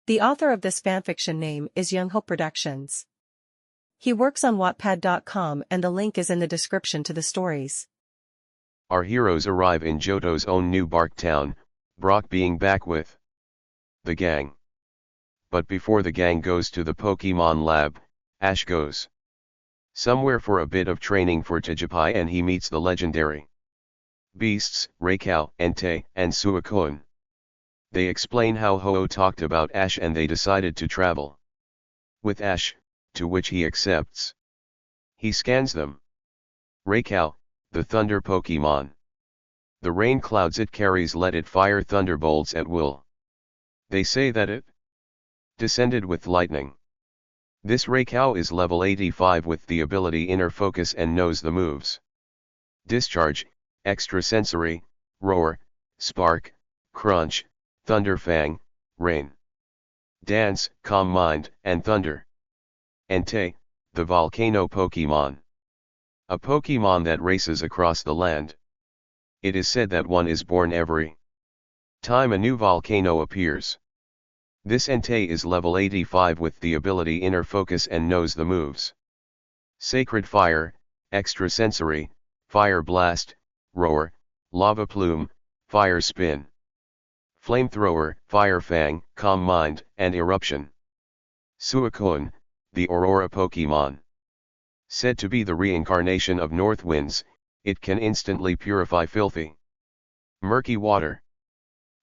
The author of this fanfiction name is YoungHopeProductions. He works on Wattpad.com and the link is in the description to the stories. Our heroes arrive in Johto's own new bark town, Brock being back with the gang. But before the gang goes to the Pokemon lab, Ash goes somewhere for a bit of training for Tajipai and he meets the legendary beasts, Raikau, Entei, and Suicune. They explain how Ho-Oh talked about Ash and they decided to travel with Ash, to which he accepts. He scans them. Raikau, the thunder Pokemon. The rain clouds it carries let it fire thunderbolts at will. They say that it descended with lightning. This Raikau is level 85 with the ability Inner Focus and knows the moves. Discharge, Extrasensory, Roar, Spark, Crunch, Thunder Fang, Rain. Dance, Calm Mind, and Thunder. Entei, the volcano Pokemon. A Pokemon that races across the land. It is said that one is born every time a new volcano appears. This Entei is level 85 with the ability Inner Focus and knows the moves. Sacred Fire, Extrasensory, Fire Blast, Roar, Lava Plume, Fire Spin. Flamethrower, Fire Fang, Calm Mind, and Eruption. Suicune, the Aurora Pokemon. Said to be the reincarnation of North Winds, it can instantly purify filthy, murky water.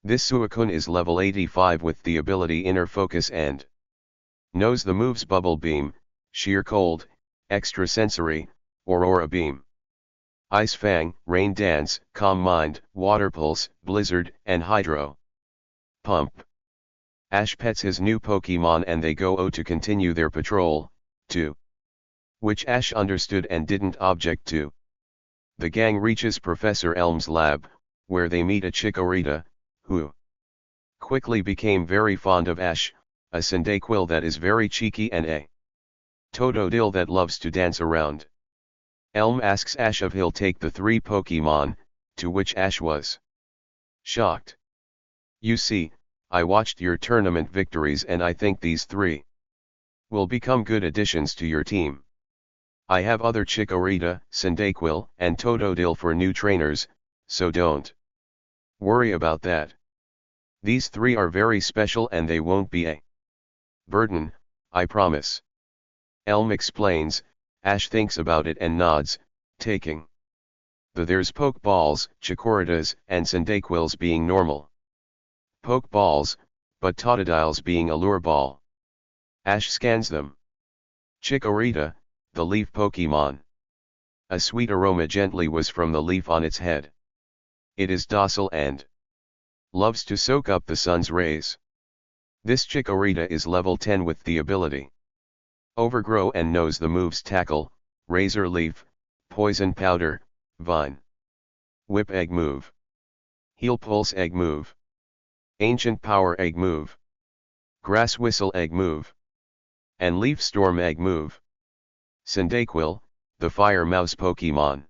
This Suicune is level 85 with the ability Inner Focus and knows the moves Bubble Beam, Sheer Cold, Extrasensory, Aurora Beam. Ice Fang, Rain Dance, Calm Mind, Water Pulse, Blizzard, and Hydro Pump. Ash pets his new Pokemon and they go to continue their patrol, to which Ash understood and didn't object to. The gang reaches Professor Elm's lab, where they meet a Chikorita, who quickly became very fond of Ash, a Cyndaquil that is very cheeky and a Totodile that loves to dance around. Elm asks Ash if he'll take the 3 Pokemon, to which Ash was shocked. You see, I watched your tournament victories and I think these 3 will become good additions to your team. I have other Chikorita, Cyndaquil, and Totodile for new trainers, so don't worry about that. These 3 are very special and they won't be a burden, I promise. Elm explains. Ash thinks about it and nods, taking there's Pokeballs, Chikoritas, and Cyndaquils being normal Pokeballs, but Totodiles being a lure ball. Ash scans them. Chikorita, the leaf Pokemon. A sweet aroma gently was from the leaf on its head. It is docile and loves to soak up the sun's rays. This Chikorita is level 10 with the ability Overgrow and knows the moves Tackle, Razor Leaf, Poison Powder, Vine. Whip Egg Move. Heal Pulse Egg Move. Ancient Power Egg Move. Grass Whistle Egg Move. And Leaf Storm Egg Move. Cyndaquil, the Fire Mouse Pokemon.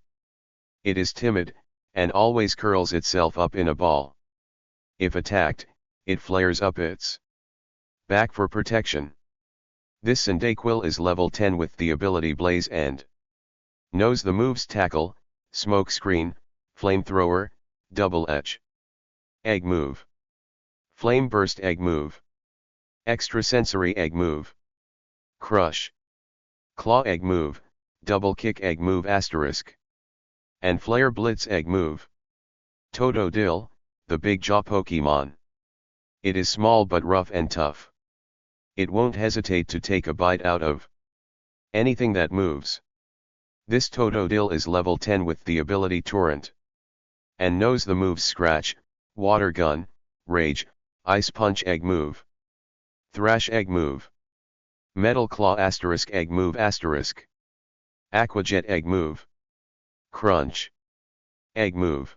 It is timid, and always curls itself up in a ball. If attacked, it flares up its back for protection. This Cyndaquil is level 10 with the ability Blaze and knows the moves Tackle, Smoke Screen, Flamethrower, Double Edge. Egg Move. Flame Burst Egg Move. Extrasensory Egg Move. Crush. Claw Egg Move, Double Kick Egg Move *. And Flare Blitz Egg Move. Totodile, the Big Jaw Pokemon. It is small but rough and tough. It won't hesitate to take a bite out of anything that moves. This Totodile is level 10 with the ability Torrent. And knows the moves Scratch, Water Gun, Rage, Ice Punch Egg Move. Thrash Egg Move. Metal Claw * Egg Move *. Aquajet Egg Move. Crunch. Egg Move.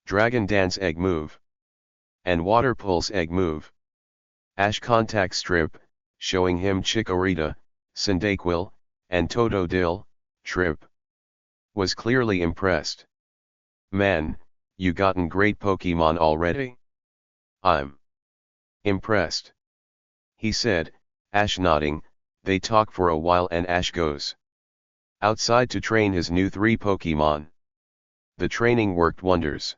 Dragon Dance Egg Move. And Water Pulse Egg Move. Ash Contact Strip, showing him Chikorita, Cyndaquil, and Totodile, Trip. Was clearly impressed. Man, you gotten great Pokemon already? I'm impressed. he said, Ash nodding. They talk for a while and Ash goes outside to train his new 3 Pokemon. The training worked wonders.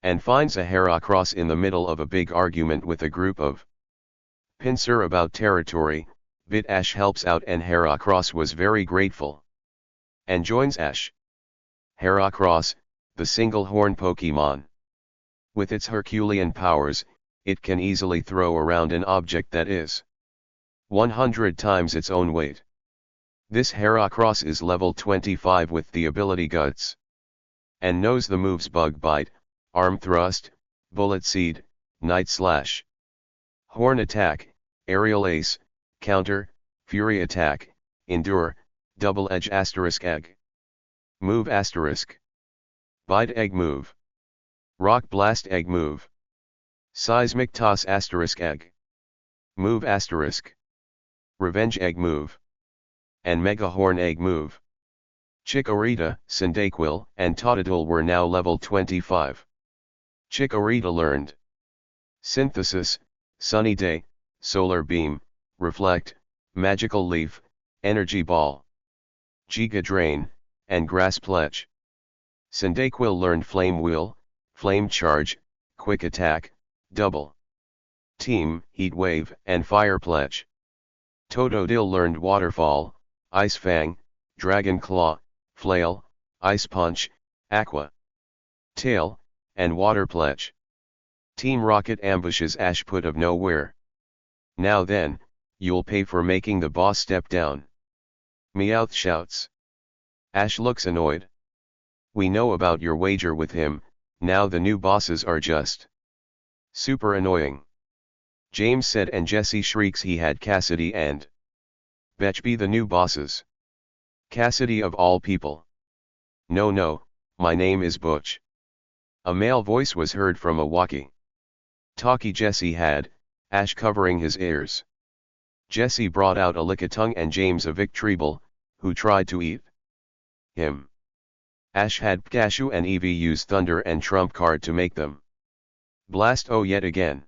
And finds a Heracross in the middle of a big argument with a group of Pinsir about territory. Bit Ash helps out and Heracross was very grateful. And joins Ash. Heracross, the single horn Pokemon. With its Herculean powers, it can easily throw around an object that is 100 times its own weight. This Heracross is level 25 with the ability Guts. And knows the moves Bug Bite, Arm Thrust, Bullet Seed, Night Slash, Horn Attack, Aerial Ace, Counter, Fury Attack, Endure, Double Edge * Egg. Move *. Bite Egg Move. Rock Blast Egg Move. Seismic Toss * Egg. Move *. Revenge Egg Move. And Mega Horn Egg Move. Chikorita, Cyndaquil, and Totodile were now level 25. Chikorita learned Synthesis, Sunny Day, Solar Beam, Reflect, Magical Leaf, Energy Ball, Giga Drain, and Grass Pledge. Cyndaquil learned Flame Wheel, Flame Charge, Quick Attack, Double Team, Heat Wave, and Fire Pledge. Totodile learned Waterfall, Ice Fang, Dragon Claw, Flail, Ice Punch, Aqua Tail, and Water Pledge. Team Rocket ambushes Ash put of nowhere. Now then, you'll pay for making the boss step down. Meowth shouts. Ash looks annoyed. We know about your wager with him, now the new bosses are just super annoying. James said and Jesse shrieks he had Cassidy and Betch be the new bosses. Cassidy of all people. No, my name is Butch. A male voice was heard from a walkie-talkie Jesse had, Ash covering his ears. Jesse brought out a Lickitung and James a Victreebel, who tried to eat him. Ash had Pikachu and Eevee use Thunder and Trump card to make them blast yet again.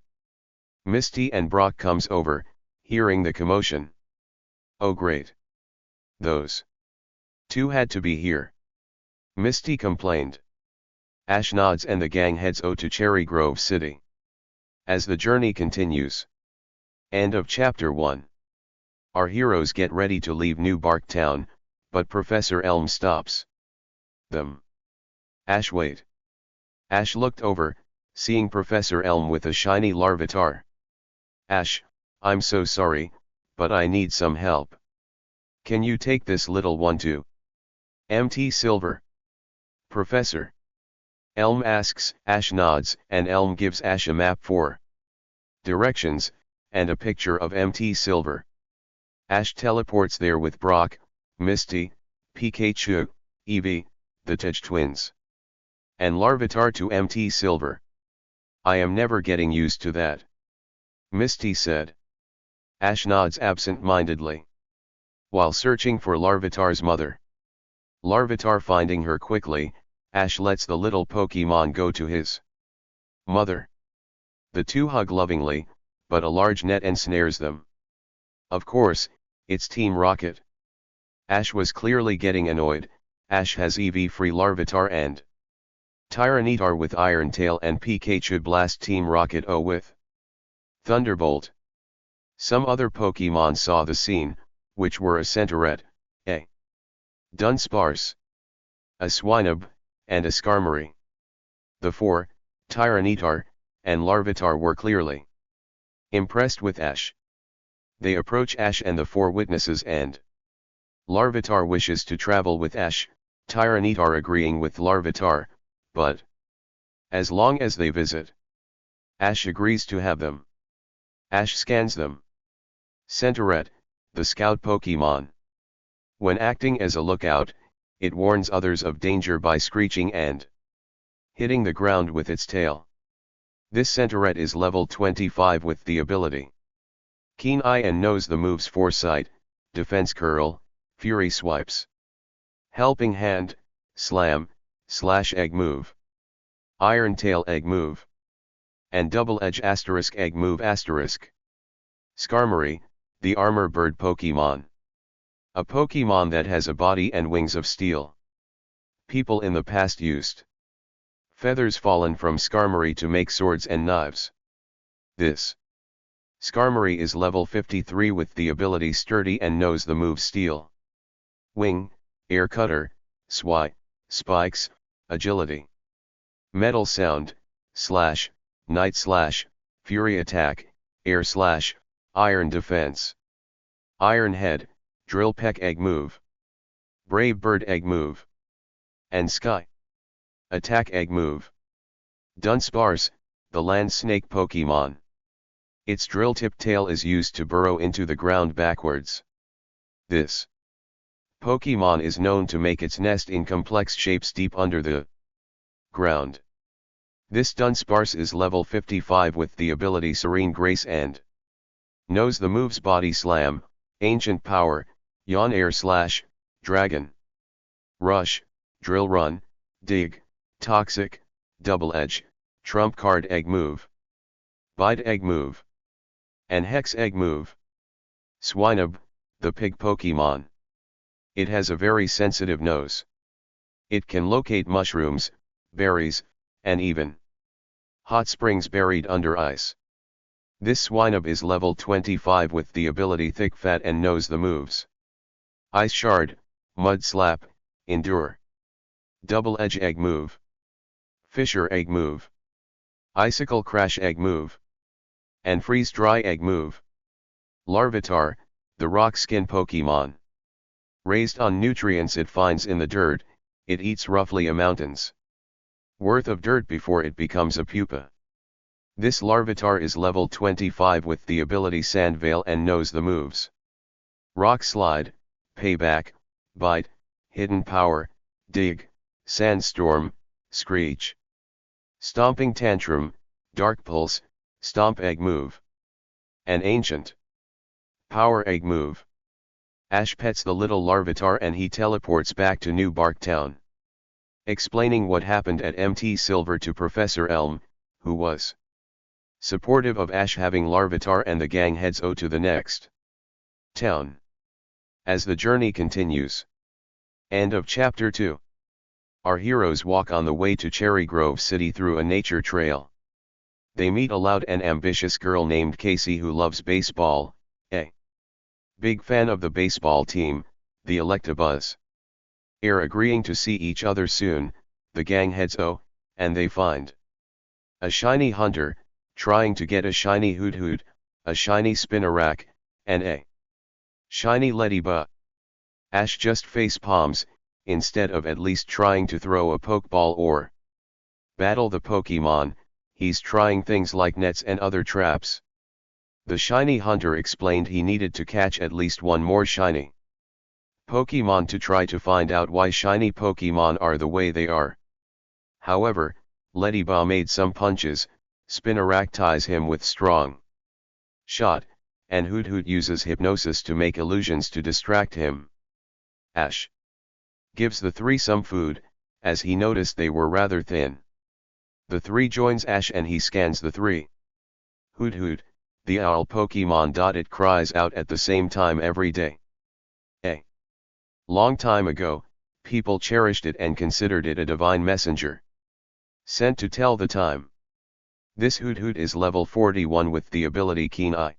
Misty and Brock comes over, hearing the commotion. Oh great. Those 2 had to be here. Misty complained. Ash nods and the gang heads to Cherry Grove City. As the journey continues. End of Chapter 1. Our heroes get ready to leave New Bark Town, but Professor Elm stops them. Ash wait. Ash looked over, seeing Professor Elm with a shiny Larvitar. Ash, I'm so sorry, but I need some help. Can you take this little one to MT Silver? Professor Elm asks. Ash nods, and Elm gives Ash a map for directions, and a picture of MT Silver. Ash teleports there with Brock, Misty, Pikachu, Eevee, the Tej twins, and Larvitar to MT Silver. I am never getting used to that, Misty said. Ash nods absent-mindedly. While searching for Larvitar's mother. Larvitar finding her quickly, Ash lets the little Pokemon go to his mother. The 2 hug lovingly, but a large net ensnares them. Of course, it's Team Rocket. Ash was clearly getting annoyed. Ash has EV-free Larvitar and Tyranitar with Iron Tail and Pikachu blast Team Rocket with Thunderbolt. Some other Pokemon saw the scene, which were a Centaurette, a Dunsparce, a Swinub, and a Skarmory. The 4, Tyranitar, and Larvitar were clearly impressed with Ash. They approach Ash and the 4 witnesses and Larvitar wishes to travel with Ash, Tyranitar agreeing with Larvitar, but as long as they visit, Ash agrees to have them. Ash scans them. Centaurette, the scout Pokemon. When acting as a lookout, it warns others of danger by screeching and hitting the ground with its tail. This Centaurette is level 25 with the ability Keen Eye and knows the moves Foresight, Defense Curl, Fury Swipes, Helping Hand, Slam, Slash Egg Move, Iron Tail Egg Move, and Double Edge * Egg Move *. Skarmory, the armor bird Pokemon. A Pokemon that has a body and wings of steel. People in the past used feathers fallen from Skarmory to make swords and knives. This Skarmory is level 53 with the ability Sturdy and knows the move Steel. Wing, Air Cutter, Swy, Spikes, Agility. Metal Sound, Slash, Night Slash, Fury Attack, Air Slash, Iron Defense. Iron Head, Drill Peck Egg Move. Brave Bird Egg Move. And Sky Attack Egg Move. Dunsparce, the land snake Pokemon. Its drill-tip tail is used to burrow into the ground backwards. This Pokemon is known to make its nest in complex shapes deep under the ground. This Dunsparce is level 55 with the ability Serene Grace and knows the moves Body Slam, Ancient Power, Yawn Air Slash, Dragon Rush, Drill Run, Dig, Toxic, Double Edge, Trump Card Egg Move, Bite Egg Move, and Hex Egg Move. Swinub, the pig Pokemon. It has a very sensitive nose. It can locate mushrooms, berries, and even hot springs buried under ice. This Swinub is level 25 with the ability Thick Fat and knows the moves Ice Shard, Mud Slap, Endure, Double Edge Egg Move, Fissure Egg Move, Icicle Crash Egg Move, and Freeze Dry Egg Move. Larvitar, the rock skin Pokemon. Raised on nutrients it finds in the dirt, it eats roughly a mountain's worth of dirt before it becomes a pupa. This Larvitar is level 25 with the ability Sand Veil and knows the moves Rock Slide, Payback, Bite, Hidden Power, Dig, Sandstorm, Screech, Stomping Tantrum, Dark Pulse, Stomp Egg Move, and Ancient Power Egg Move. Ash pets the little Larvitar and he teleports back to New Bark Town. Explaining what happened at MT Silver to Professor Elm, who was supportive of Ash having Larvitar, and the gang heads to the next town. As the journey continues. End of Chapter 2. Our heroes walk on the way to Cherry Grove City through a nature trail. They meet a loud and ambitious girl named Casey who loves baseball, a big fan of the baseball team, the Electabuzz. Agreeing to see each other soon, the gang heads and they find a shiny hunter, trying to get a shiny Hoot, a shiny Spinarak, and a shiny Ladybug. Ash just face palms, instead of at least trying to throw a Pokeball or battle the Pokemon. He's trying things like nets and other traps. The shiny hunter explained he needed to catch at least one more shiny Pokemon to try to find out why shiny Pokemon are the way they are. However, Ladybug made some punches, Spinarak ties him with strong shot, and Hoot uses hypnosis to make illusions to distract him. Ash gives the three some food, as he noticed they were rather thin. The three joins Ash and he scans the three. Hoot, the owl Pokemon. It cries out at the same time every day. A long time ago, people cherished it and considered it a divine messenger, sent to tell the time. This Hoot is level 41 with the ability Keen Eye,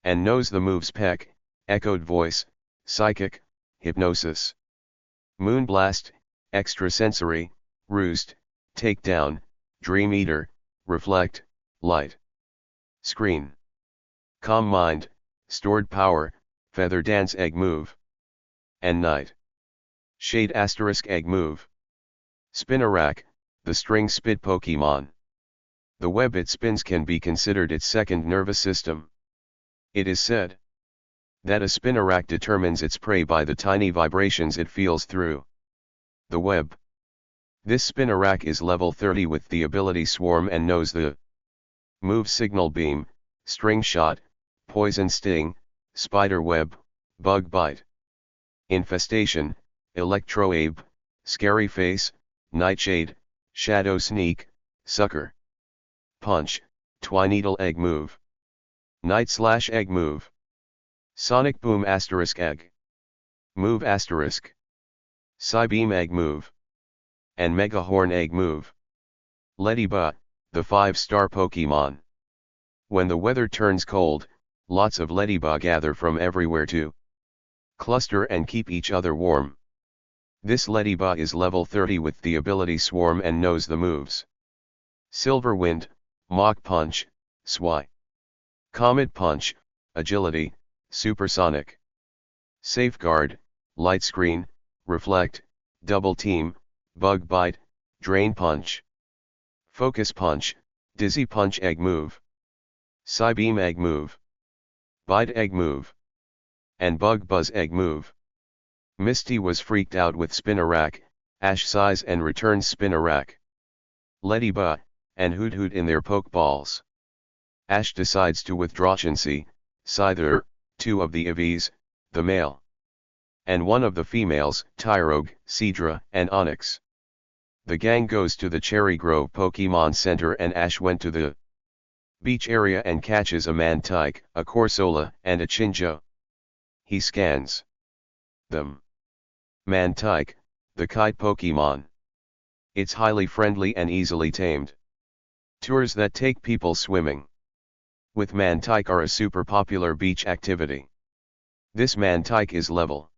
and knows the moves Peck, Echoed Voice, Psychic, Hypnosis, Moonblast, Extrasensory, Roost, Takedown, Dream Eater, Reflect, Light, Screen, Calm Mind, Stored Power, Feather Dance Egg Move, and Night Shade * Egg Move. Spinarak, the string spit Pokemon. The web it spins can be considered its second nervous system. It is said that a Spinarak determines its prey by the tiny vibrations it feels through the web. This Spinarak is level 30 with the ability Swarm and knows the moves Signal Beam, String Shot, Poison Sting, Spider Web, Bug Bite, Infestation, Electroabe, Scary Face, Nightshade, Shadow Sneak, Sucker Punch, Twineedle Egg Move. Knight/egg move. Sonic Boom *egg. Move *. Psybeam egg move. And Mega Horn egg move. Ledyba, the 5-star Pokemon. When the weather turns cold, lots of Ledyba gather from everywhere to cluster and keep each other warm. This Ledyba is level 30 with the ability Swarm and knows the moves. Silver Wind, Mach Punch, Swy. Comet Punch, Agility, Supersonic. Safeguard, Light Screen, Reflect, Double Team, Bug Bite, Drain Punch. Focus Punch, Dizzy Punch egg move. Psybeam egg move. Bite egg move. And Bug Buzz egg move. Misty was freaked out with Spinarak, Ash sighs and returns Spinarak. Ledyba, and Hoot in their Pokeballs. Ash decides to withdraw Chansey, Scyther, 2 of the Eevees, the male. And 1 of the females, Tyrogue, Seadra, and Onyx. The gang goes to the Cherry Grove Pokemon Center and Ash went to the beach area and catches a Mantike, a Corsola, and a Chinjo. He scans them. Mantike, the kite Pokemon. It's highly friendly and easily tamed. Tours that take people swimming with Mantike are a super popular beach activity. This Mantike is level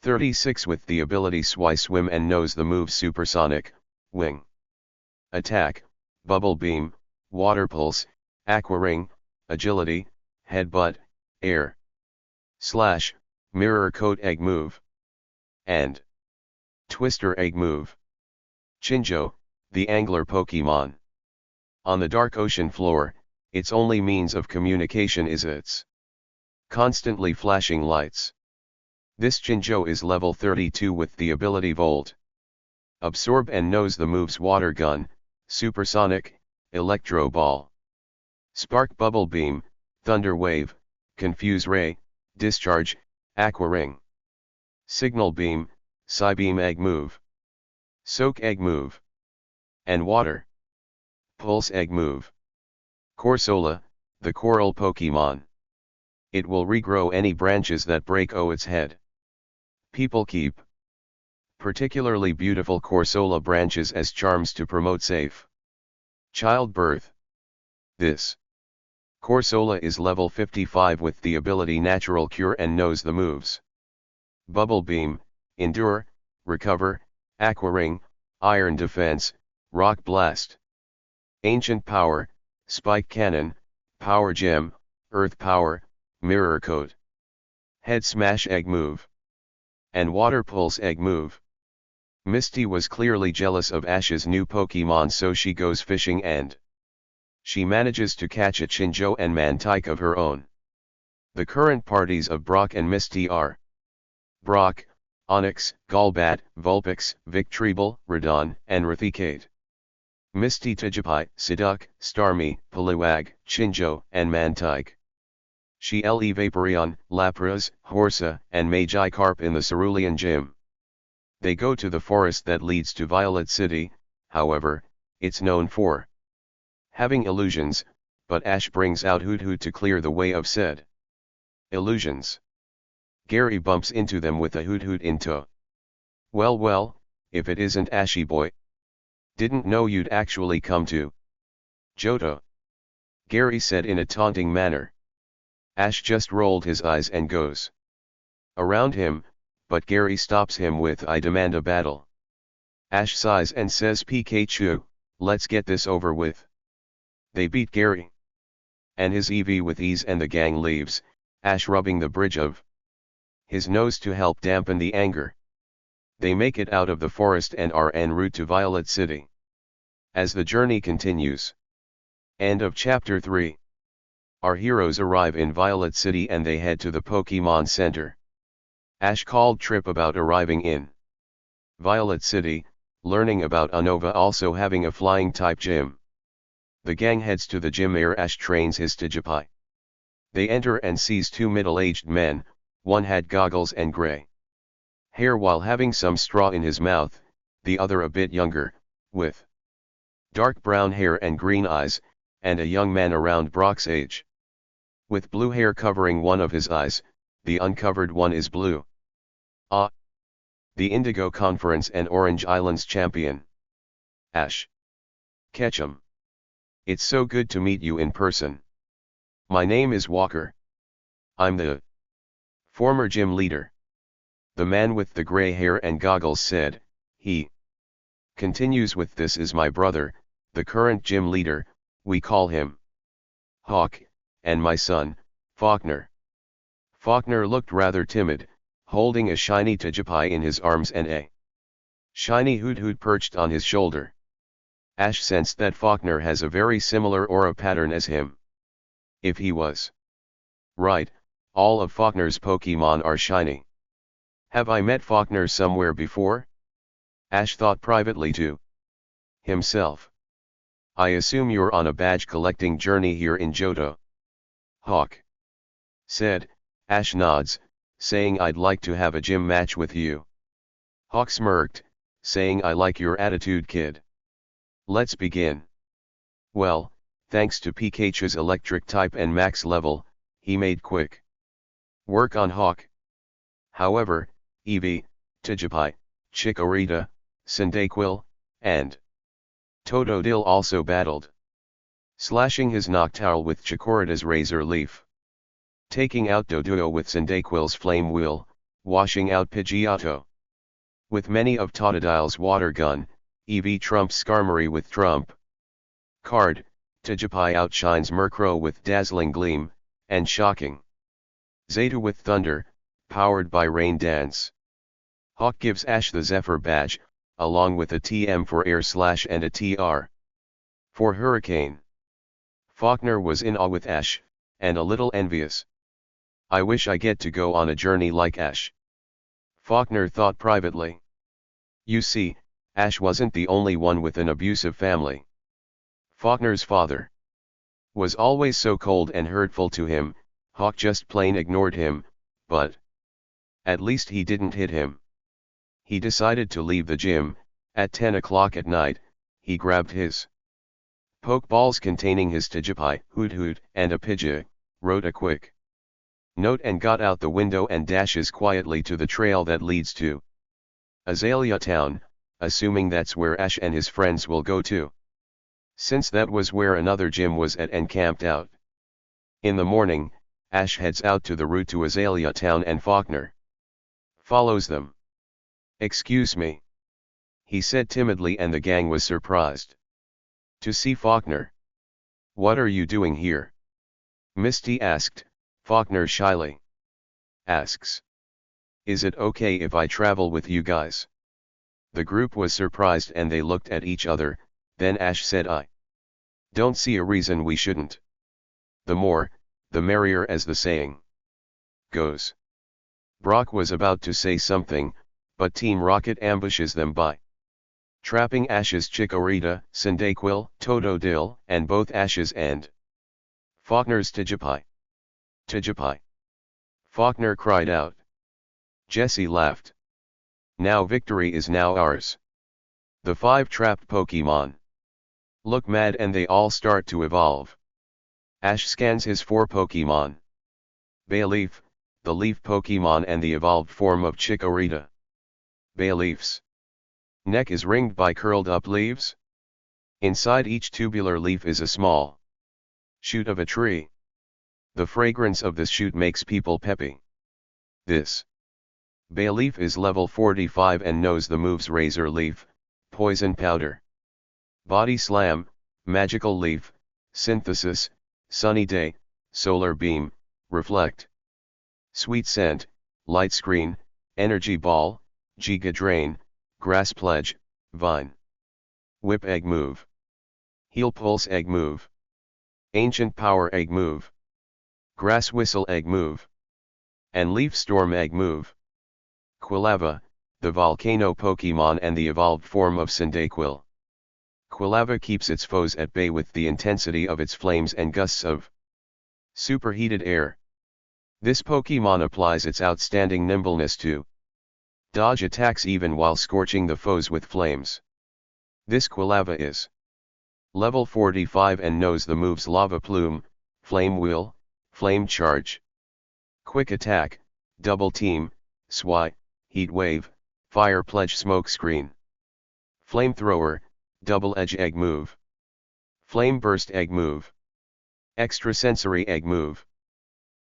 36 with the ability Swim and knows the moves Supersonic, Wing Attack, Bubble Beam, Water Pulse, Aqua Ring, Agility, Headbutt, Air Slash, Mirror Coat egg move. And Twister egg move. Chinjo, the angler Pokemon. On the dark ocean floor, its only means of communication is its constantly flashing lights. This Chinjo is level 32 with the ability Volt. Absorb and knows the moves Water Gun, Supersonic, Electro Ball. Spark Bubble Beam, Thunder Wave, Confuse Ray, Discharge, Aqua Ring. Signal Beam, Psybeam egg move. Soak egg move. And Water Pulse egg move. Corsola, the coral Pokemon. It will regrow any branches that break its head. People keep particularly beautiful Corsola branches as charms to promote safe childbirth. This Corsola is level 55 with the ability Natural Cure and knows the moves. Bubble Beam, Endure, Recover, Aqua Ring, Iron Defense, Rock Blast. Ancient Power, Spike Cannon, Power Gem, Earth Power, Mirror Coat. Head Smash egg move. And Water Pulse egg move. Misty was clearly jealous of Ash's new Pokemon, so she goes fishing and she manages to catch a Chinjo and Mantike of her own. The current parties of Brock and Misty are Brock, Onyx, Golbat, Vulpix, Victreebel, Radon, and Raticate. Misty Tijipai, Seduc, Starmie, Poliwag, Chinjo, and Mantike. She Vaporeon, Lapras, Horsa, and Magikarp in the Cerulean Gym. They go to the forest that leads to Violet City, however, it's known for having illusions, but Ash brings out Hoot to clear the way of said illusions. Gary bumps into them with a Hoot in tow. Well, if it isn't Ashy boy. Didn't know you'd actually come to Johto, Gary said in a taunting manner. Ash just rolled his eyes and goes around him, but Gary stops him with "I demand a battle." Ash sighs and says, "Pikachu, let's get this over with." They beat Gary and his Eevee with ease and the gang leaves, Ash rubbing the bridge of his nose to help dampen the anger. They make it out of the forest and are en route to Violet City. As the journey continues. End of Chapter 3. Our heroes arrive in Violet City and they head to the Pokemon Center. Ash called Trip about arriving in Violet City, learning about Unova also having a flying type gym. The gang heads to the gym where Ash trains his Tijipai. They enter and sees 2 middle-aged men, one had goggles and gray hair while having some straw in his mouth, the other a bit younger, with dark brown hair and green eyes, and a young man around Brock's age. With blue hair covering one of his eyes, the uncovered one is blue. Ah! The Indigo Conference and Orange Islands champion. Ash. Ketchum. It's so good to meet you in person. My name is Walker. I'm the former gym leader. The man with the gray hair and goggles said. He continues with, this is my brother, the current gym leader, we call him Hawk, and my son, Faulkner. Faulkner looked rather timid, holding a shiny Tijipai in his arms and a shiny Hoot Hoot perched on his shoulder. Ash sensed that Faulkner has a very similar aura pattern as him. If he was right, all of Faulkner's Pokemon are shiny. Have I met Faulkner somewhere before? Ash thought privately to himself. I assume you're on a badge collecting journey here in Johto. Hawk said. Ash nods, saying I'd like to have a gym match with you. Hawk smirked, saying I like your attitude, kid. Let's begin. Well, thanks to Pikachu's electric type and max level, he made quick work on Hawk. However, Eevee, Tijipai, Chikorita, Cyndaquil, and Totodile also battled, slashing his Noctowl with Chikorita's Razor Leaf, taking out Doduo with Cyndaquil's Flame Wheel, washing out Pidgeotto with many of Totodile's Water Gun. Eevee trumps Skarmory with Trump Card. Tijipai outshines Murkrow with Dazzling Gleam, and Shocking Zeta with Thunder, powered by Rain Dance. Hawk gives Ash the Zephyr badge, along with a TM for Air Slash and a TR for Hurricane. Faulkner was in awe with Ash, and a little envious. I wish I get to go on a journey like Ash. Faulkner thought privately. You see, Ash wasn't the only one with an abusive family. Faulkner's father was always so cold and hurtful to him. Hawk just plain ignored him, but at least he didn't hit him. He decided to leave the gym. At 10 o'clock at night, he grabbed his Pokeballs containing his Tijipai, Hoot Hoot, and a Pidgey, wrote a quick note and got out the window and dashes quietly to the trail that leads to Azalea Town, assuming that's where Ash and his friends will go to, since that was where another gym was at and camped out. In the morning, Ash heads out to the route to Azalea Town and Faulkner follows them. Excuse me, he said timidly, and the gang was surprised to see Faulkner. What are you doing here? Misty asked. Faulkner shyly asks. Is it okay if I travel with you guys? The group was surprised and they looked at each other. Then Ash said, I don't see a reason we shouldn't. The more, the merrier, as the saying goes. Brock was about to say something, but Team Rocket ambushes them by trapping Ash's Chikorita, Cyndaquil, Totodile, and both Ash's and Faulkner's Tijipai. Tijipai! Faulkner cried out. Jessie laughed. Now victory is now ours. The 5 trapped Pokemon look mad and they all start to evolve. Ash scans his 4 Pokemon. Bayleaf, the leaf Pokemon and the evolved form of Chikorita. Bayleaf's neck is ringed by curled up leaves. Inside each tubular leaf is a small shoot of a tree. The fragrance of this shoot makes people peppy. This Bayleaf is level 45 and knows the moves Razor Leaf, Poison Powder, Body Slam, Magical Leaf, Synthesis, Sunny Day, Solar Beam, Reflect, Sweet Scent, Light Screen, Energy Ball, Giga Drain, Grass Pledge, Vine, Whip Egg Move, Heal Pulse Egg Move, Ancient Power Egg Move, Grass Whistle Egg Move, and Leaf Storm Egg Move. Quilava, the volcano Pokemon and the evolved form of Cyndaquil. Quilava keeps its foes at bay with the intensity of its flames and gusts of superheated air. This Pokemon applies its outstanding nimbleness to dodge attacks even while scorching the foes with flames. This Quilava is level 45 and knows the moves Lava Plume, Flame Wheel, Flame Charge. Quick Attack, Double Team, SWI, Heat Wave, Fire Pledge Smokescreen. Flamethrower, Double Edge Egg Move. Flame Burst Egg Move. Extrasensory Egg Move.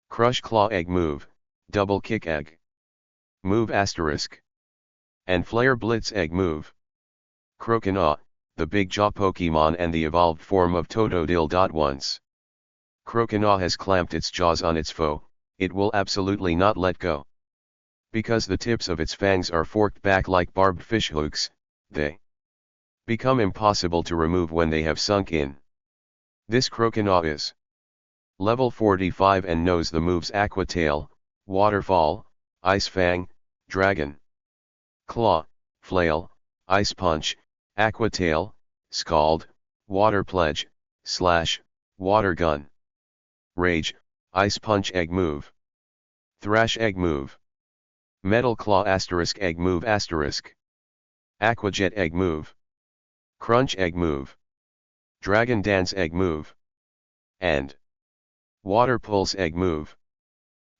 Crush Claw Egg Move, Double Kick Egg Move asterisk. And Flare Blitz Egg Move. Croconaw, the Big Jaw Pokemon and the evolved form of Totodile. Once Croconaw has clamped its jaws on its foe, it will absolutely not let go. Because the tips of its fangs are forked back like barbed fishhooks, they become impossible to remove when they have sunk in. This Croconaw is level 45 and knows the moves Aqua Tail, Waterfall, Ice Fang, Dragon Claw, Flail, Ice Punch, Aqua Tail, Scald, Water Pledge, Slash, Water Gun. Rage, Ice Punch Egg Move. Thrash Egg Move. Metal Claw asterisk Egg Move asterisk. Aqua Jet Egg Move. Crunch Egg Move. Dragon Dance Egg Move. And Water Pulse Egg Move.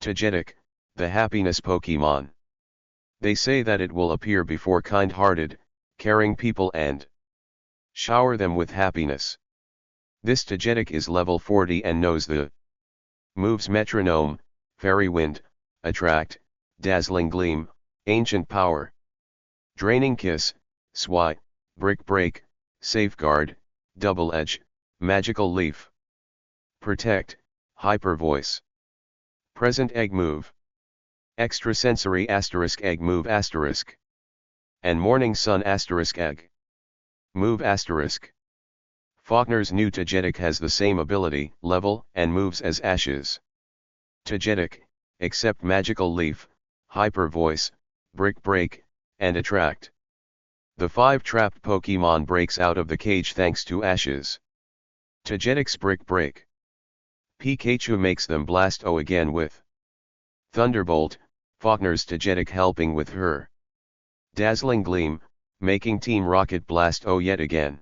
Togetic, the happiness Pokemon. They say that it will appear before kind-hearted, caring people and shower them with happiness. This Togetic is level 40 and knows the moves Metronome, Fairy Wind, Attract, Dazzling Gleam, Ancient Power, Draining Kiss, SWI, Brick Break, Safeguard, Double Edge, Magical Leaf, Protect, Hyper Voice, Present Egg Move, Extrasensory asterisk Egg Move asterisk, and Morning Sun asterisk Egg Move asterisk. Faulkner's new Togetic has the same ability, level, and moves as Ash's Togetic, except Magical Leaf, Hyper Voice, Brick Break, and Attract. The 5 trapped Pokemon breaks out of the cage thanks to Ash's Togetic's Brick Break. Pikachu makes them blast O again with Thunderbolt, Faulkner's Togetic helping with her Dazzling Gleam, making Team Rocket blast O yet again.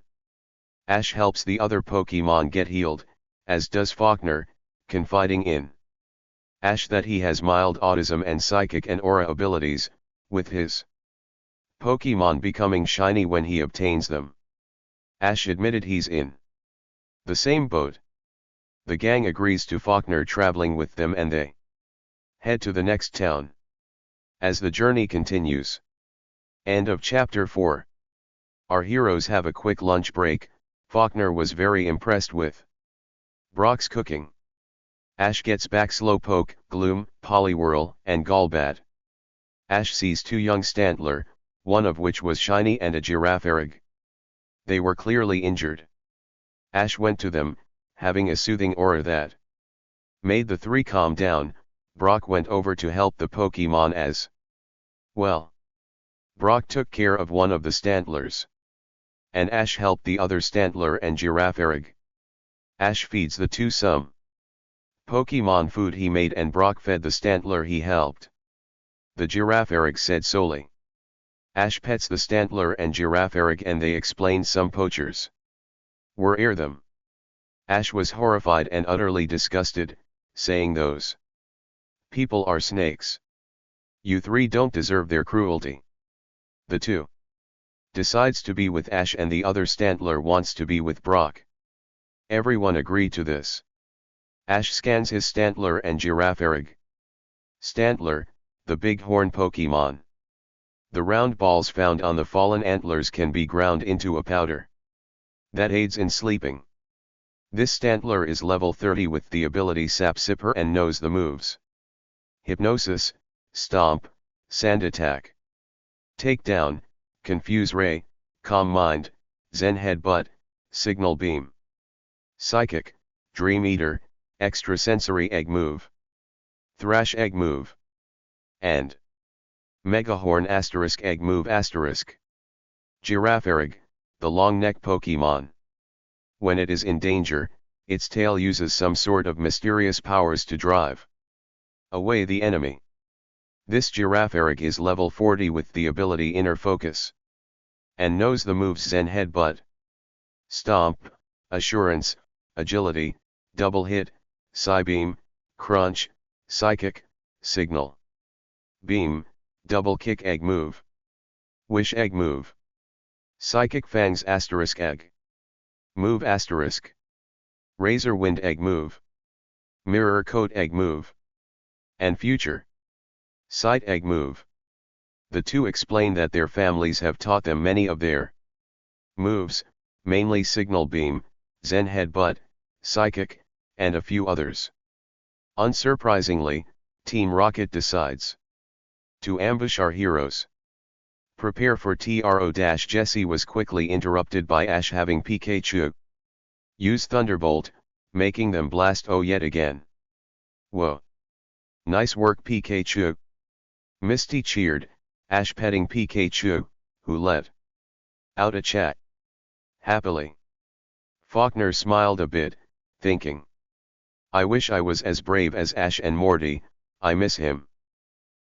Ash helps the other Pokemon get healed, as does Faulkner, confiding in Ash that he has mild autism and psychic and aura abilities, with his Pokemon becoming shiny when he obtains them. Ash admitted he's in the same boat. The gang agrees to Faulkner traveling with them and they head to the next town. As the journey continues. End of chapter 4. Our heroes have a quick lunch break. Faulkner was very impressed with Brock's cooking. Ash gets back Slowpoke, Gloom, Poliwhirl, and Golbat. Ash sees 2 young Stantler, one of which was shiny and a Girafarig. They were clearly injured. Ash went to them, having a soothing aura that made the 3 calm down. Brock went over to help the Pokemon as well. Brock took care of one of the Stantlers. And Ash helped the other Stantler and Girafarig. Ash feeds the 2 some Pokemon food he made and Brock fed the Stantler he helped. The Girafarig said solely. Ash pets the Stantler and Girafarig and they explain some poachers were ear them. Ash was horrified and utterly disgusted, saying those people are snakes. You 3 don't deserve their cruelty. The 2 decides to be with Ash and the other Stantler wants to be with Brock. Everyone agreed to this. Ash scans his Stantler and Girafarig. Stantler, the big horn Pokemon. The round balls found on the fallen antlers can be ground into a powder that aids in sleeping. This Stantler is level 30 with the ability Sap Sipper and knows the moves Hypnosis, Stomp, Sand Attack, Takedown, Confuse Ray, Calm Mind, Zen Headbutt, Signal Beam, Psychic, Dream Eater, Extrasensory Egg Move, Thrash Egg Move, and Megahorn asterisk Egg Move asterisk. Girafarig, the long neck Pokemon. When it is in danger, its tail uses some sort of mysterious powers to drive away the enemy. This Girafarig is level 40 with the ability Inner Focus. And knows the moves Zen Headbutt, Stomp, Assurance, Agility, Double Hit, Psybeam, crunch, psychic, signal. Beam, double kick egg move. Wish egg move. Psychic fangs asterisk egg. Move asterisk. Razor wind egg move. Mirror coat egg move. And future. Sight egg move. The two explain that their families have taught them many of their moves, mainly signal beam, Zen headbutt, psychic, and a few others. Unsurprisingly, Team Rocket decides to ambush our heroes. Prepare for TRO. Jesse was quickly interrupted by Ash having Pikachu use Thunderbolt, making them blast yet again. Whoa! Nice work Pikachu! Misty cheered, Ash petting Pikachu, who let out a chat happily. Faulkner smiled a bit, thinking, I wish I was as brave as Ash and Morty, I miss him.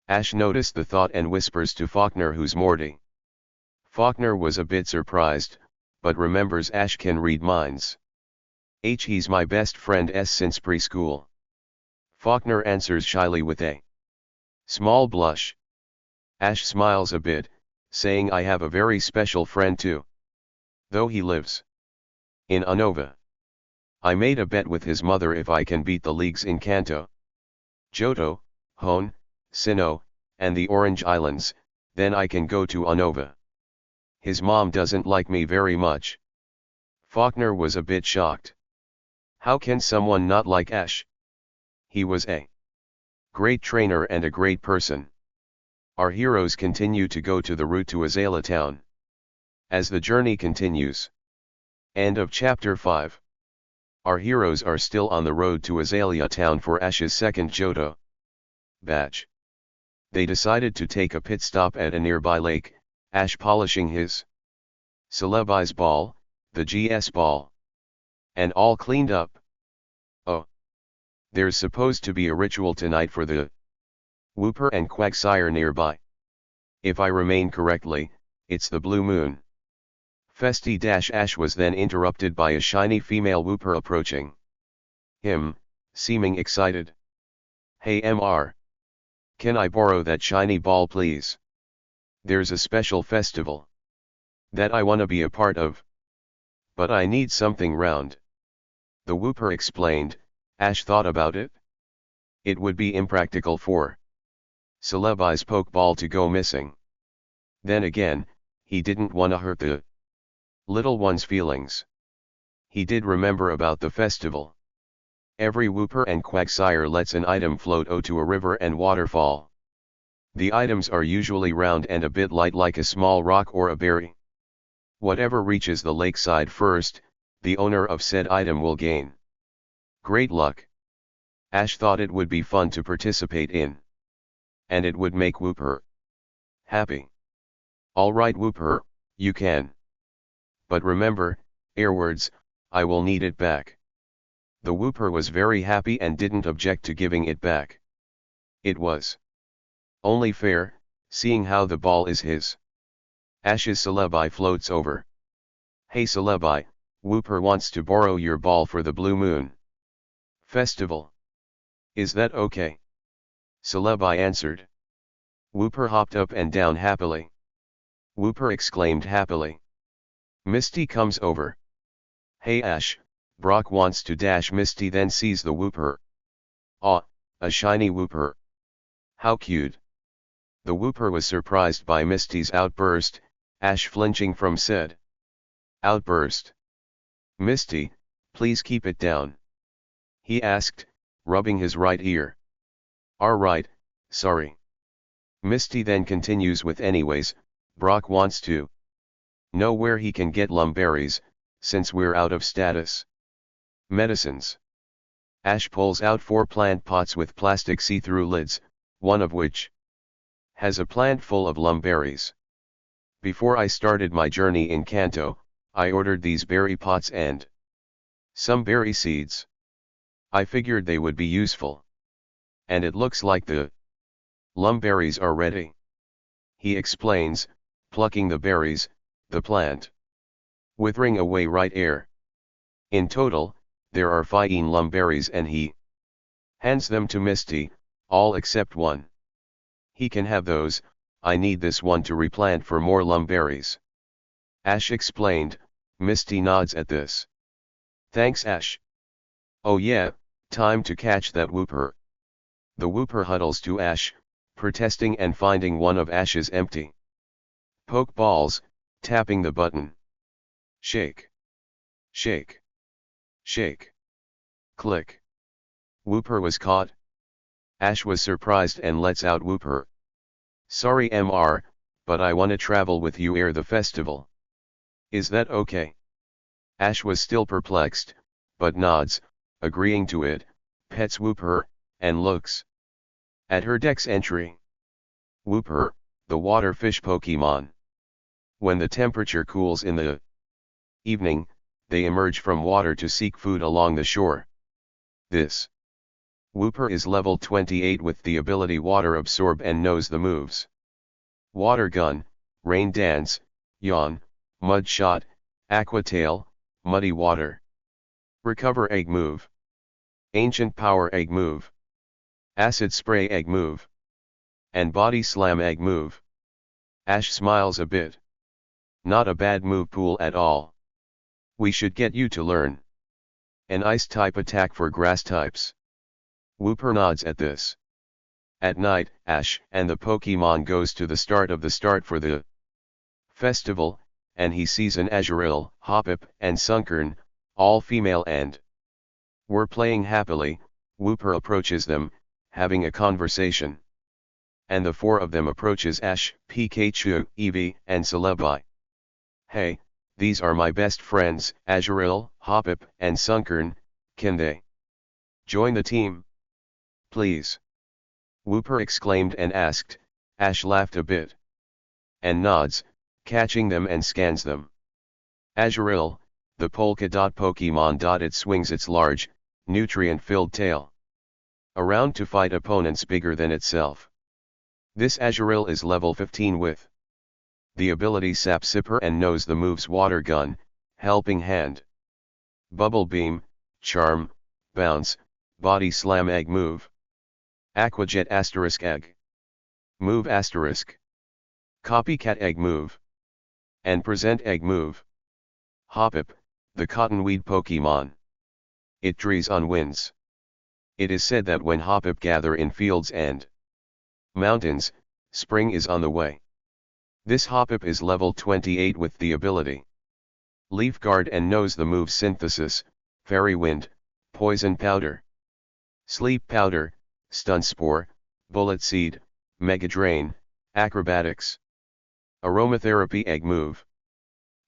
Ash noticed the thought and whispers to Faulkner, who's Morty. Faulkner was a bit surprised, but remembers Ash can read minds. He's my best friend since preschool. Faulkner answers shyly with a small blush. Ash smiles a bit, saying I have a very special friend too. Though he lives in Unova. I made a bet with his mother if I can beat the leagues in Kanto, Johto, Hone, Sinnoh, and the Orange Islands, then I can go to Unova. His mom doesn't like me very much. Faulkner was a bit shocked. How can someone not like Ash? He was a great trainer and a great person. Our heroes continue to go to the route to Azalea Town. As the journey continues. End of chapter 5. Our heroes are still on the road to Azalea Town for Ash's second Johto batch. They decided to take a pit stop at a nearby lake, Ash polishing his Celebi's ball, the GS ball. And all cleaned up. Oh. There's supposed to be a ritual tonight for the Wooper and Quagsire nearby. If I remain correctly, it's the blue moon. Ash was then interrupted by a shiny female Wooper approaching him, seeming excited. Hey MR. Can I borrow that shiny ball please? There's a special festival that I wanna be a part of. But I need something round. The Wooper explained. Ash thought about it. It would be impractical for Celebi's Pokeball to go missing. Then again, he didn't wanna hurt the little one's feelings. He did remember about the festival. Every Wooper and Quagsire lets an item float to a river and waterfall. The items are usually round and a bit light like a small rock or a berry. Whatever reaches the lakeside first, the owner of said item will gain great luck. Ash thought it would be fun to participate in. And it would make Wooper happy. Alright Wooper, you can. But remember, airwards, I will need it back. The Wooper was very happy and didn't object to giving it back. It was only fair, seeing how the ball is his. Ash's Celebi floats over. Hey Celebi, Wooper wants to borrow your ball for the Blue Moon Festival. Is that okay? Celebi answered. Wooper hopped up and down happily. Wooper exclaimed happily. Misty comes over. Hey Ash, Brock wants to dash. Misty then sees the Wooper. Aw, a shiny Wooper. How cute. The Wooper was surprised by Misty's outburst, Ash flinching from said outburst. Misty, please keep it down. He asked, rubbing his right ear. Alright, sorry. Misty then continues with anyways, Brock wants to know where he can get lumberries, since we're out of status medicines. Ash pulls out 4 plant pots with plastic see-through lids, one of which has a plant full of lumberries. Before I started my journey in Kanto, I ordered these berry pots and some berry seeds. I figured they would be useful. And it looks like the lumberries are ready. He explains, plucking the berries, the plant withering away right air. In total, there are 15 lumberries and he Hands them to Misty, all except one. He can have those, I need this one to replant for more lumberries. Ash explained. Misty nods at this. Thanks Ash. Oh yeah, time to catch that whooper. The whooper huddles to Ash, protesting and finding one of Ash's empty pokeballs, tapping the button. Shake. Shake. Shake. Click. Whooper was caught. Ash was surprised and lets out Whooper. Sorry MR, but I wanna travel with you ere the festival. Is that okay? Ash was still perplexed, but nods, agreeing to it, pets Whooper, and looks at her deck's entry. Whooper, the water fish Pokemon. When the temperature cools in the evening, they emerge from water to seek food along the shore. This Whooper is level 28 with the ability Water Absorb and knows the moves. Water Gun, Rain Dance, Yawn, Mud Shot, Aqua Tail, Muddy Water. Recover Egg Move. Ancient Power Egg Move. Acid Spray Egg Move. And Body Slam Egg Move. Ash smiles a bit. Not a bad move pool at all. We should get you to learn an Ice type attack for grass types. Whooper nods at this. At night, Ash and the Pokemon goes to the start for the festival, and he sees an Azurill, Hoppip, and Sunkern, all female and were playing happily. Whooper approaches them, having a conversation. And the four of them approaches Ash, Pikachu, Eevee, and Celebi. Hey, these are my best friends, Azurill, Hoppip, and Sunkern, can they join the team? Please. Whooper exclaimed and asked. Ash laughed a bit. And nods, catching them and scans them. Azurill, the polka dot Pokemon. It swings its large, nutrient-filled tail around to fight opponents bigger than itself. This Azurill is level 15 with the ability Sap Sipper and knows the moves Water Gun, Helping Hand, Bubble Beam, Charm, Bounce, Body Slam Egg Move, Aqua Jet * Egg Move *, Copycat Egg Move, and Present Egg Move. Hoppip, the cottonweed Pokemon. It trees on winds. It is said that when Hoppip gather in fields and mountains, spring is on the way. This Hoppip is level 28 with the ability Leaf Guard and knows the move Synthesis, Fairy Wind, Poison Powder, Sleep Powder, Stun Spore, Bullet Seed, Mega Drain, Acrobatics, Aromatherapy Egg Move,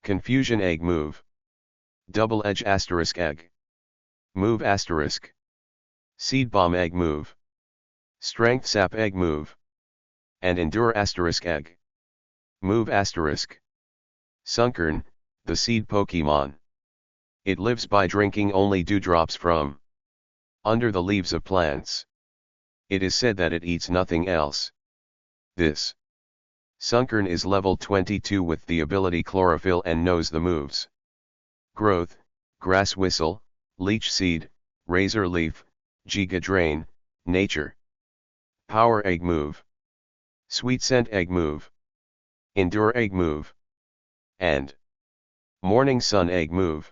Confusion Egg Move, Double Edge * Egg Move *, Seed Bomb Egg Move, Strength Sap Egg Move, and Endure * Egg Move *. Sunkern, the seed Pokemon. It lives by drinking only dewdrops from under the leaves of plants. It is said that it eats nothing else. This Sunkern is level 22 with the ability Chlorophyll and knows the moves Growth, Grass Whistle, Leech Seed, Razor Leaf, Giga Drain, Nature, Power Egg Move, Sweet Scent Egg Move, Endure Egg Move, and Morning Sun Egg Move.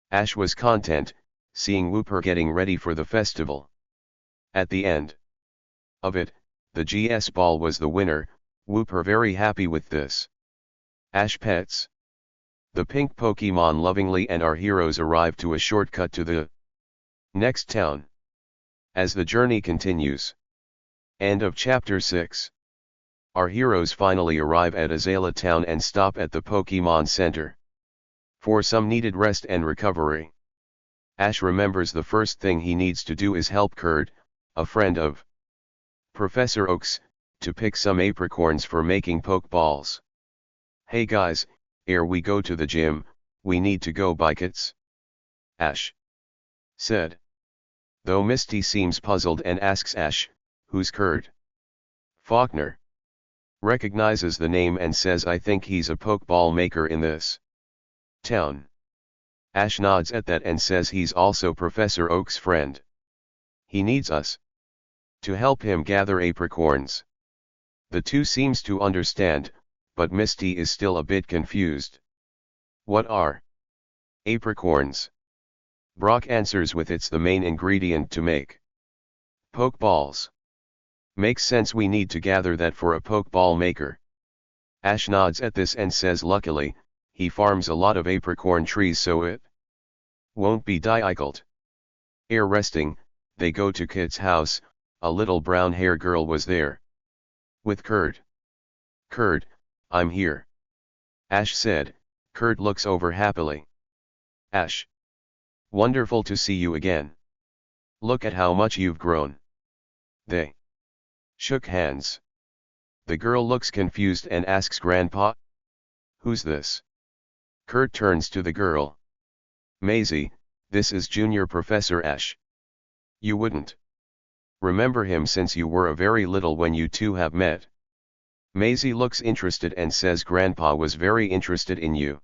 Ash was content, seeing Whooper getting ready for the festival. At the end of it, the GS ball was the winner. Whooper very happy with this. Ash pets the pink Pokemon lovingly and our heroes arrive to a shortcut to the next town. As the journey continues. End of chapter 6. Our heroes finally arrive at Azalea Town and stop at the Pokemon Center for some needed rest and recovery. Ash remembers the first thing he needs to do is help Kurt, a friend of Professor Oak's, to pick some apricorns for making Pokeballs. Hey guys, ere we go to the gym, we need to go buy kits. Ash said. Though Misty seems puzzled and asks Ash, who's Kurt? Faulkner recognizes the name and says I think he's a Pokeball maker in this town. Ash nods at that and says he's also Professor Oak's friend. He needs us to help him gather apricorns. The two seems to understand, but Misty is still a bit confused. What are apricorns? Brock answers with it's the main ingredient to make pokeballs. Makes sense, we need to gather that for a pokeball maker. Ash nods at this and says luckily, he farms a lot of apricorn trees so it won't be difficult. Air resting, they go to Kit's house. A little brown hair girl was there. With Kurt. Kurt, I'm here. Ash said. Kurt looks over happily. Ash. Wonderful to see you again. Look at how much you've grown. They shook hands. The girl looks confused and asks Grandpa, who's this? Kurt turns to the girl. Maisie, this is Junior Professor Ash. You wouldn't remember him since you were a very little when you two have met. Maisie looks interested and says Grandpa was very interested in you.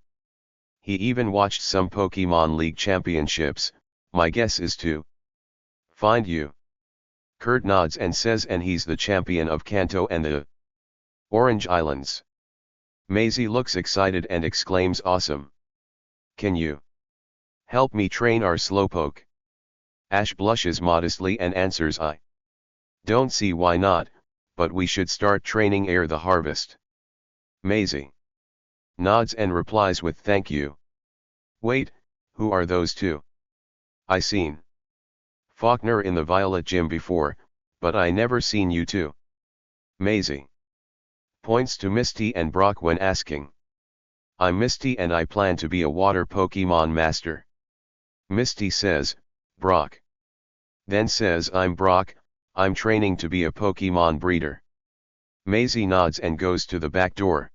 He even watched some Pokemon League championships. My guess is to find you. Kurt nods and says and he's the champion of Kanto and the Orange Islands. Maisie looks excited and exclaims awesome. Can you help me train our Slowpoke? Ash blushes modestly and answers I don't see why not, but we should start training ere the harvest. Maisie nods and replies with thank you. Wait, who are those two? I seen Faulkner in the Violet Gym before, but I never seen you two. Maisie points to Misty and Brock when asking. I'm Misty and I plan to be a water Pokemon master. Misty says, Brock. Then says I'm Brock, I'm training to be a Pokemon breeder. Maisie nods and goes to the back door.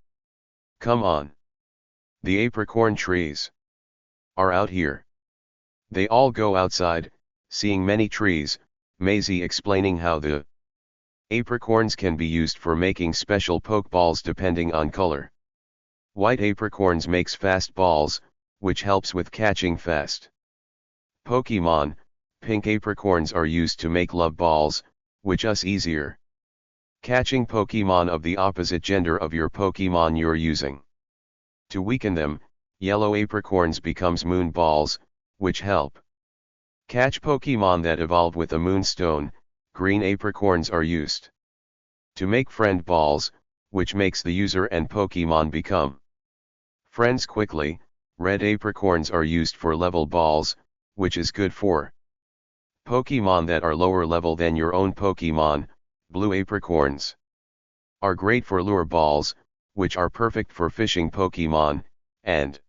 Come on. The apricorn trees are out here. They all go outside, seeing many trees, Maisie explaining how the apricorns can be used for making special pokeballs depending on color. White apricorns makes fast balls, which helps with catching fast Pokemon. Pink apricorns are used to make love balls, which is easier catching Pokemon of the opposite gender of your Pokemon you're using. To weaken them, yellow apricorns becomes moon balls, which help catch Pokemon that evolve with a moonstone. Green apricorns are used to make friend balls, which makes the user and Pokemon become friends quickly. Red apricorns are used for level balls, which is good for Pokemon that are lower level than your own Pokemon. Blue apricorns are great for lure balls, which are perfect for fishing Pokemon, and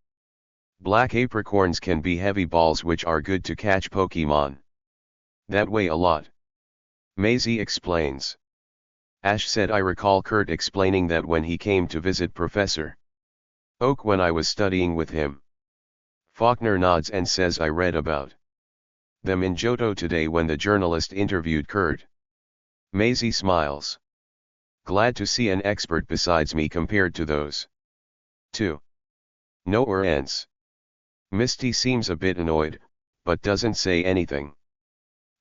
black apricorns can be heavy balls which are good to catch Pokemon that weigh a lot. Maisie explains. Ash said I recall Kurt explaining that when he came to visit Professor Oak when I was studying with him. Faulkner nods and says I read about them in Johto today when the journalist interviewed Kurt. Maisie smiles. Glad to see an expert besides me compared to those two. Nowhere ends. Misty seems a bit annoyed, but doesn't say anything,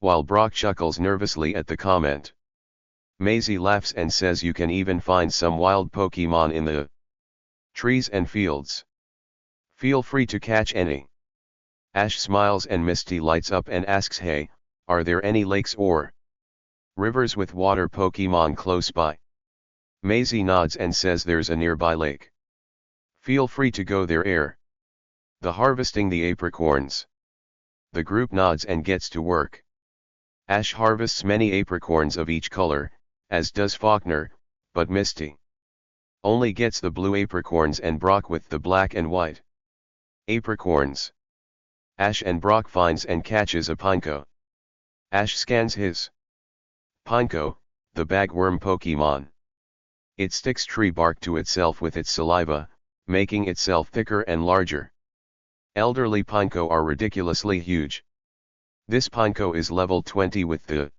while Brock chuckles nervously at the comment. Maisie laughs and says you can even find some wild Pokemon in the trees and fields. Feel free to catch any. Ash smiles and Misty lights up and asks hey, are there any lakes or rivers with water Pokemon close by? Maisie nods and says there's a nearby lake. Feel free to go there ere the harvesting the apricorns. The group nods and gets to work. Ash harvests many apricorns of each color, as does Faulkner, but Misty only gets the blue apricorns and Brock with the black and white apricorns. Ash and Brock finds and catches a Pineco. Ash scans his Pineco, the bagworm Pokemon. It sticks tree bark to itself with its saliva, making itself thicker and larger. Elderly Pineco are ridiculously huge. This Pineco is level 20 with the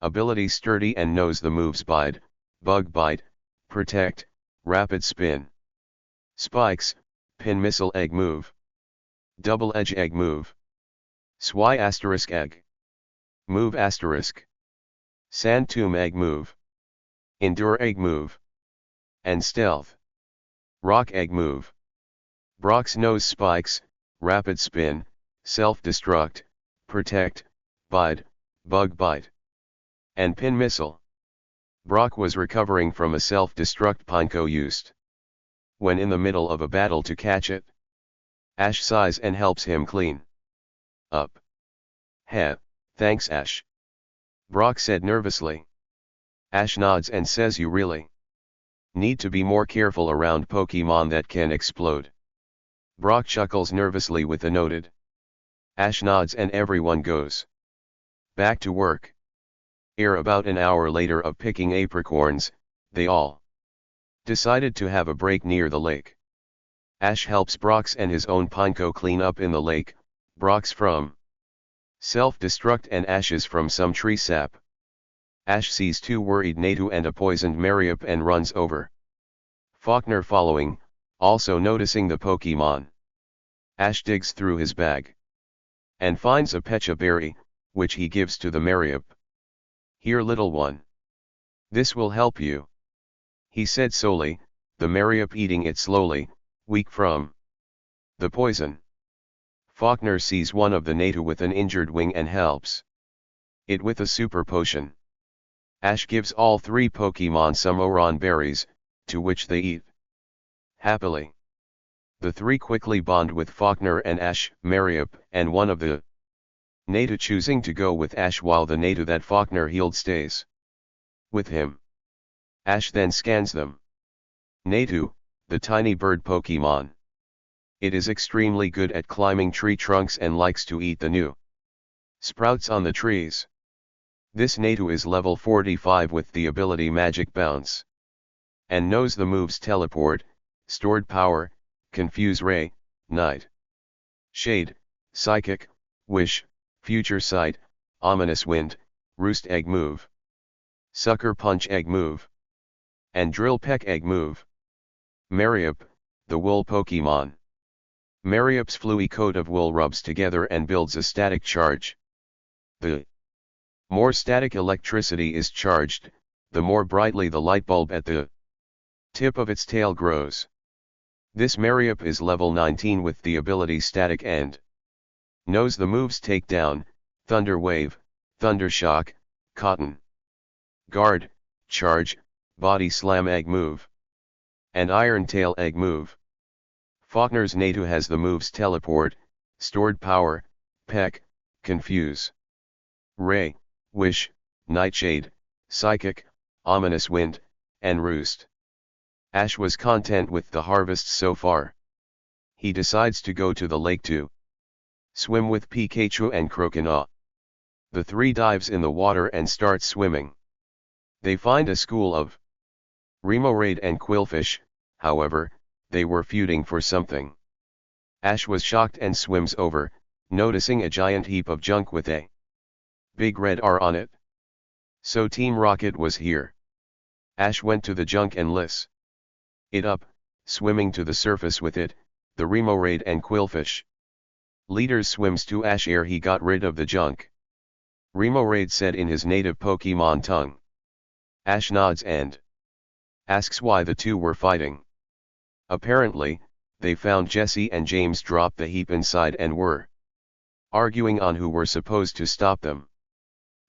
ability Sturdy and knows the moves Bite, Bug Bite, Protect, Rapid Spin, Spikes, Pin Missile Egg Move, Double Edge Egg Move, Swy Asterisk Egg. Move asterisk. Sand Tomb Egg Move. Endure Egg Move. And Stealth. Rock Egg Move. Brock's Nose Spikes, Rapid Spin, Self-Destruct, Protect, Bite, Bug Bite. And Pin Missile. Brock was recovering from a self-destruct Pineco used when in the middle of a battle to catch it. Ash sighs and helps him clean up. Heh, thanks Ash. Brock said nervously. Ash nods and says you really need to be more careful around Pokemon that can explode. Brock chuckles nervously with a noted. Ash nods and everyone goes back to work. About an hour later of picking apricorns, they all decided to have a break near the lake. Ash helps Brox and his own Pineco clean up in the lake, Brox from self-destruct and ashes from some tree sap. Ash sees two worried Natu and a poisoned Mariup and runs over. Faulkner following, also noticing the Pokemon. Ash digs through his bag and finds a Pecha berry, which he gives to the Mariup. Here little one. This will help you, he said solely, the Mariup eating it slowly, weak from the poison. Faulkner sees one of the Natu with an injured wing and helps it with a super potion. Ash gives all three Pokemon some Oron berries, to which they eat happily. The three quickly bond with Faulkner and Ash, Mariup, and one of the Natu choosing to go with Ash while the Natu that Faulkner healed stays with him. Ash then scans them. Natu, the tiny bird Pokemon. It is extremely good at climbing tree trunks and likes to eat the new sprouts on the trees. This Natu is level 45 with the ability Magic Bounce. And knows the moves Teleport, Stored Power, Confuse Ray, Night Shade, Psychic, Wish, Future Sight, Ominous Wind, Roost Egg Move, Sucker Punch Egg Move, and Drill Peck Egg Move. Mariup, the wool Pokemon. Mariup's fluey coat of wool rubs together and builds a static charge. The more static electricity is charged, the more brightly the light bulb at the tip of its tail grows. This Mariup is level 19 with the ability Static and knows the moves Takedown, Thunder Wave, Thunder Shock, Cotton Guard, Charge, Body Slam Egg Move, and Iron Tail Egg Move. Faulkner's Natu has the moves Teleport, Stored Power, Peck, Confuse, Ray, Wish, Nightshade, Psychic, Ominous Wind, and Roost. Ash was content with the harvests so far. He decides to go to the lake to swim with Pikachu and Croconaw. The three dives in the water and start swimming. They find a school of Remoraid and Quillfish, however, they were feuding for something. Ash was shocked and swims over, noticing a giant heap of junk with a big red R on it. So Team Rocket was here. Ash went to the junk and lis it up, swimming to the surface with it, the Remoraid and Quillfish. Leaders swims to Ash ere he got rid of the junk. Remoraid said in his native Pokemon tongue. Ash nods and asks why the two were fighting. Apparently, they found Jesse and James dropped the heap inside and were arguing on who were supposed to stop them.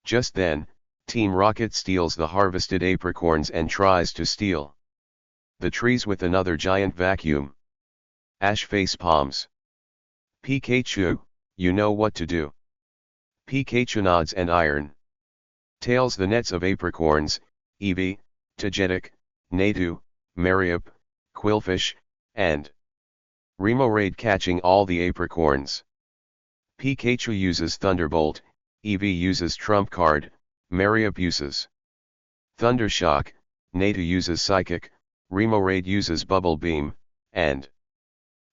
Just then, Team Rocket steals the harvested apricorns and tries to steal the trees with another giant vacuum. Ash face palms. Pikachu, you know what to do. Pikachu nods and iron tails the nets of apricorns, Eevee, Togetic, Natu, Mariup, Quillfish, and Remoraid catching all the apricorns. Pikachu uses Thunderbolt, Eevee uses Trump Card, Mariup uses Thunder Shock, Natu uses Psychic, Remoraid uses Bubble Beam, and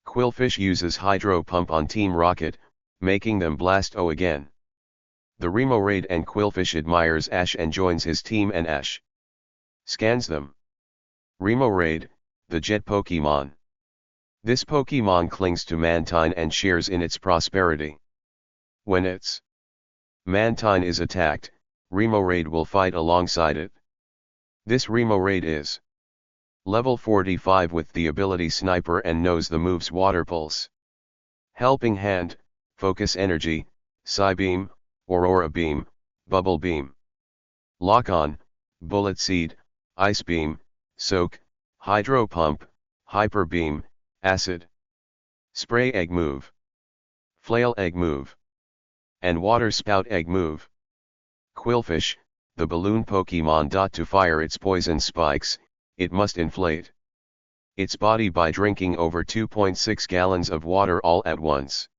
Quillfish uses Hydro Pump on Team Rocket, making them blast O again. The Remoraid and Quillfish admires Ash and joins his team and Ash scans them. Remoraid, the jet Pokemon. This Pokemon clings to Mantine and shares in its prosperity. When its Mantine is attacked, Remoraid will fight alongside it. This Remoraid is level 45 with the ability Sniper and knows the moves Water Pulse, Helping Hand, Focus Energy, Psybeam, Aurora Beam, Bubble Beam, Lock On, Bullet Seed, Ice Beam, Soak, Hydro Pump, Hyper Beam, Acid, Spray Egg Move, Flail Egg Move, and Water Spout Egg Move. Quillfish, the balloon Pokemon. To fire its poison spikes, it must inflate its body by drinking over 2.6 gallons of water all at once.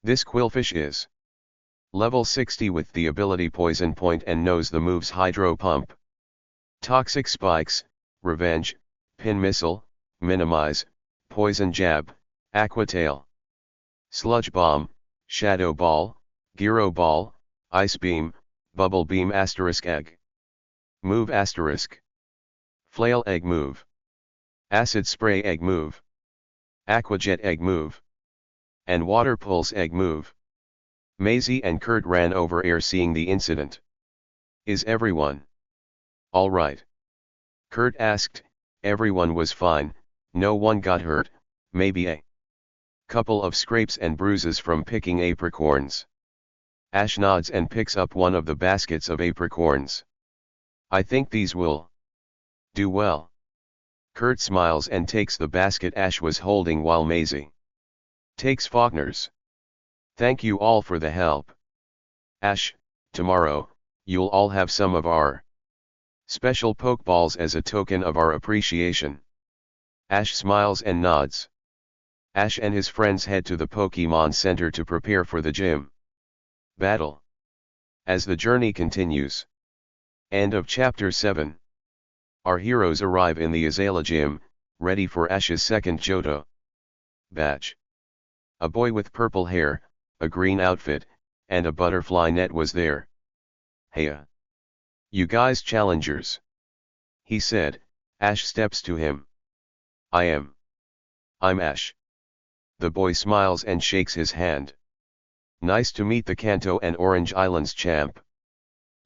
This Quillfish is level 60 with the ability Poison Point and knows the moves Hydro Pump, Toxic Spikes, Revenge, Pin Missile, Minimize, Poison Jab, Aqua Tail, Sludge Bomb, Shadow Ball, Gyro Ball, Ice Beam, Bubble Beam Egg Move Flail Egg Move, Acid Spray Egg Move, Aqua Jet Egg Move, and Water Pulse Egg Move. Maisie and Kurt ran over air seeing the incident. Is everyone all right? Kurt asked. Everyone was fine, no one got hurt, maybe a couple of scrapes and bruises from picking apricorns. Ash nods and picks up one of the baskets of apricorns. I think these will do well. Kurt smiles and takes the basket Ash was holding while Maisie takes Faulkner's. Thank you all for the help. Ash, tomorrow, you'll all have some of our special Pokeballs as a token of our appreciation. Ash smiles and nods. Ash and his friends head to the Pokemon Center to prepare for the gym battle. As the journey continues. End of Chapter 7. Our heroes arrive in the Azalea gym, ready for Ash's second Johto batch. A boy with purple hair, a green outfit, and a butterfly net was there. Hey, you guys challengers, he said. Ash steps to him. I'm Ash. The boy smiles and shakes his hand. Nice to meet the Kanto and Orange Islands champ.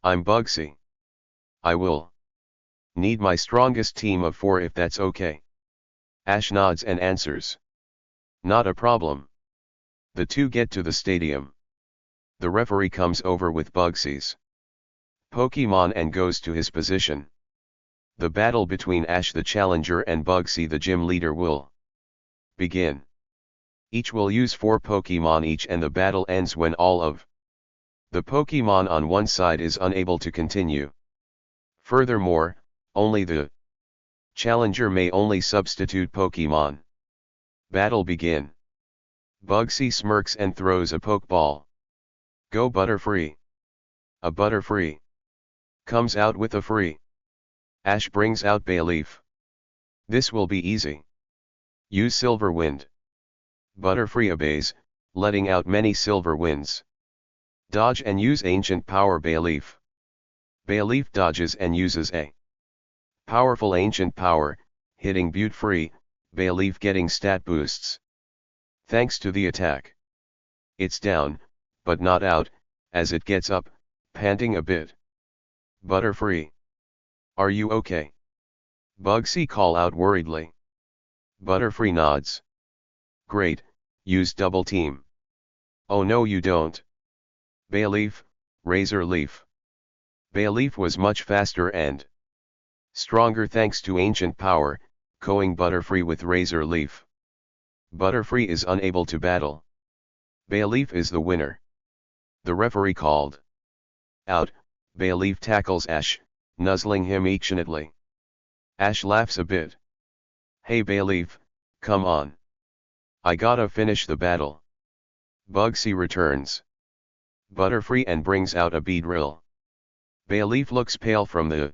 I'm Bugsy. I will need my strongest team of 4 if that's okay. Ash nods and answers. Not a problem. The two get to the stadium. The referee comes over with Bugsy's Pokemon and goes to his position. The battle between Ash the challenger and Bugsy the gym leader will begin. Each will use 4 Pokemon each and the battle ends when all of the Pokemon on one side is unable to continue. Furthermore, only the challenger may only substitute Pokemon. Battle begin. Bugsy smirks and throws a Pokeball. Go Butterfree. A Butterfree comes out with a free. Ash brings out Bayleaf. This will be easy. Use Silver Wind. Butterfree obeys, letting out many Silver Winds. Dodge and use Ancient Power Bayleaf. Bayleaf dodges and uses a powerful Ancient Power, hitting Butefree, Bayleaf getting stat boosts. Thanks to the attack. It's down, but not out, as it gets up, panting a bit. Butterfree. Are you okay? Bugsy call out worriedly. Butterfree nods. Great, use Double Team. Oh no you don't. Bayleaf, Razor Leaf. Bayleaf was much faster and stronger thanks to Ancient Power, coing Butterfree with Razor Leaf. Butterfree is unable to battle. Bayleaf is the winner. The referee called out. Bayleaf tackles Ash, nuzzling him affectionately. Ash laughs a bit. Hey Bayleaf, come on. I gotta finish the battle. Bugsy returns Butterfree and brings out a Beedrill. Bayleaf looks pale from the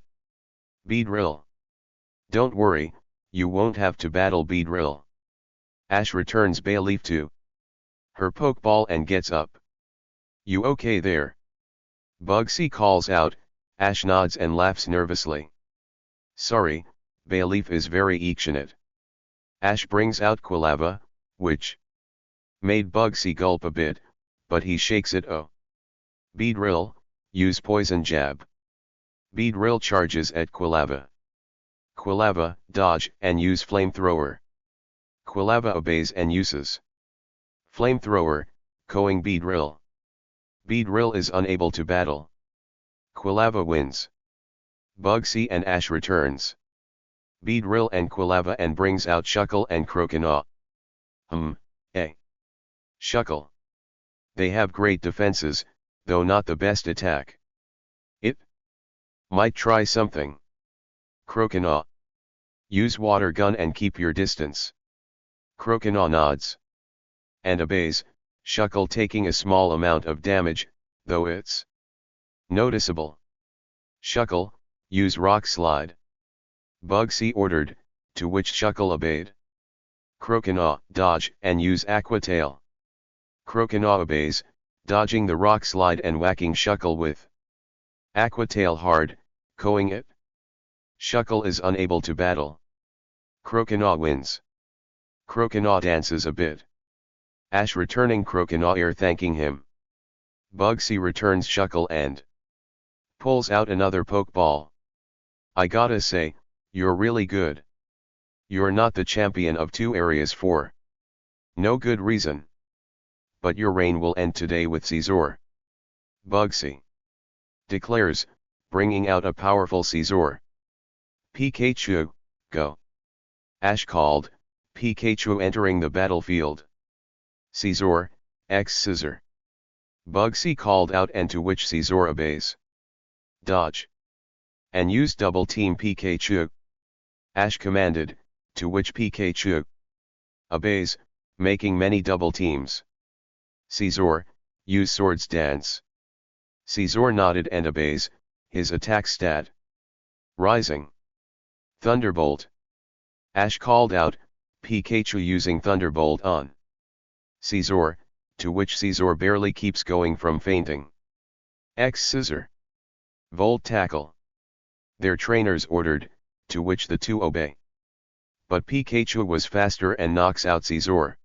Beedrill. Don't worry, you won't have to battle Beedrill. Ash returns Bayleaf to her Pokeball and gets up. You okay there? Bugsy calls out. Ash nods and laughs nervously. Sorry, Bayleaf is very affectionate. Ash brings out Quilava, which made Bugsy gulp a bit, but he shakes it. Oh. Beedrill, use poison jab. Beedrill charges at Quilava. Quilava, dodge and use flamethrower. Quilava obeys and uses flamethrower, coing Beedrill. Beedrill is unable to battle. Quilava wins. Bugsy and Ash returns. Beedrill and Quilava and brings out Shuckle and Croconaw. Shuckle. They have great defenses, though not the best attack. It might try something. Croconaw. Use water gun and keep your distance. Croconaw nods and obeys, Shuckle taking a small amount of damage, though it's noticeable. Shuckle, use rock slide. Bugsy ordered, to which Shuckle obeyed. Croconaw, dodge and use Aqua Tail. Croconaw obeys, dodging the rock slide and whacking Shuckle with Aqua Tail hard, coing it. Shuckle is unable to battle. Croconaw wins. Croconaw dances a bit. Ash returning Croconaw air thanking him. Bugsy returns Shuckle and pulls out another Pokeball. I gotta say, you're really good. You're not the champion of 2 areas for no good reason. But your reign will end today with Scizor. Bugsy declares, bringing out a powerful Scizor. Pikachu, go. Ash called, Pikachu entering the battlefield. Scizor, X Scissor. Bugsy called out and to which Scizor obeys. Dodge. And use double team Pikachu. Ash commanded, to which Pikachu obeys, making many double teams. Scizor, use Swords Dance. Scizor nodded and obeys, his attack stat rising. Thunderbolt. Ash called out, Pikachu using Thunderbolt on Scizor, to which Scizor barely keeps going from fainting. X Scissor. Volt Tackle. Their trainers ordered, to which the 2 obey. But Pikachu was faster and knocks out Scizor.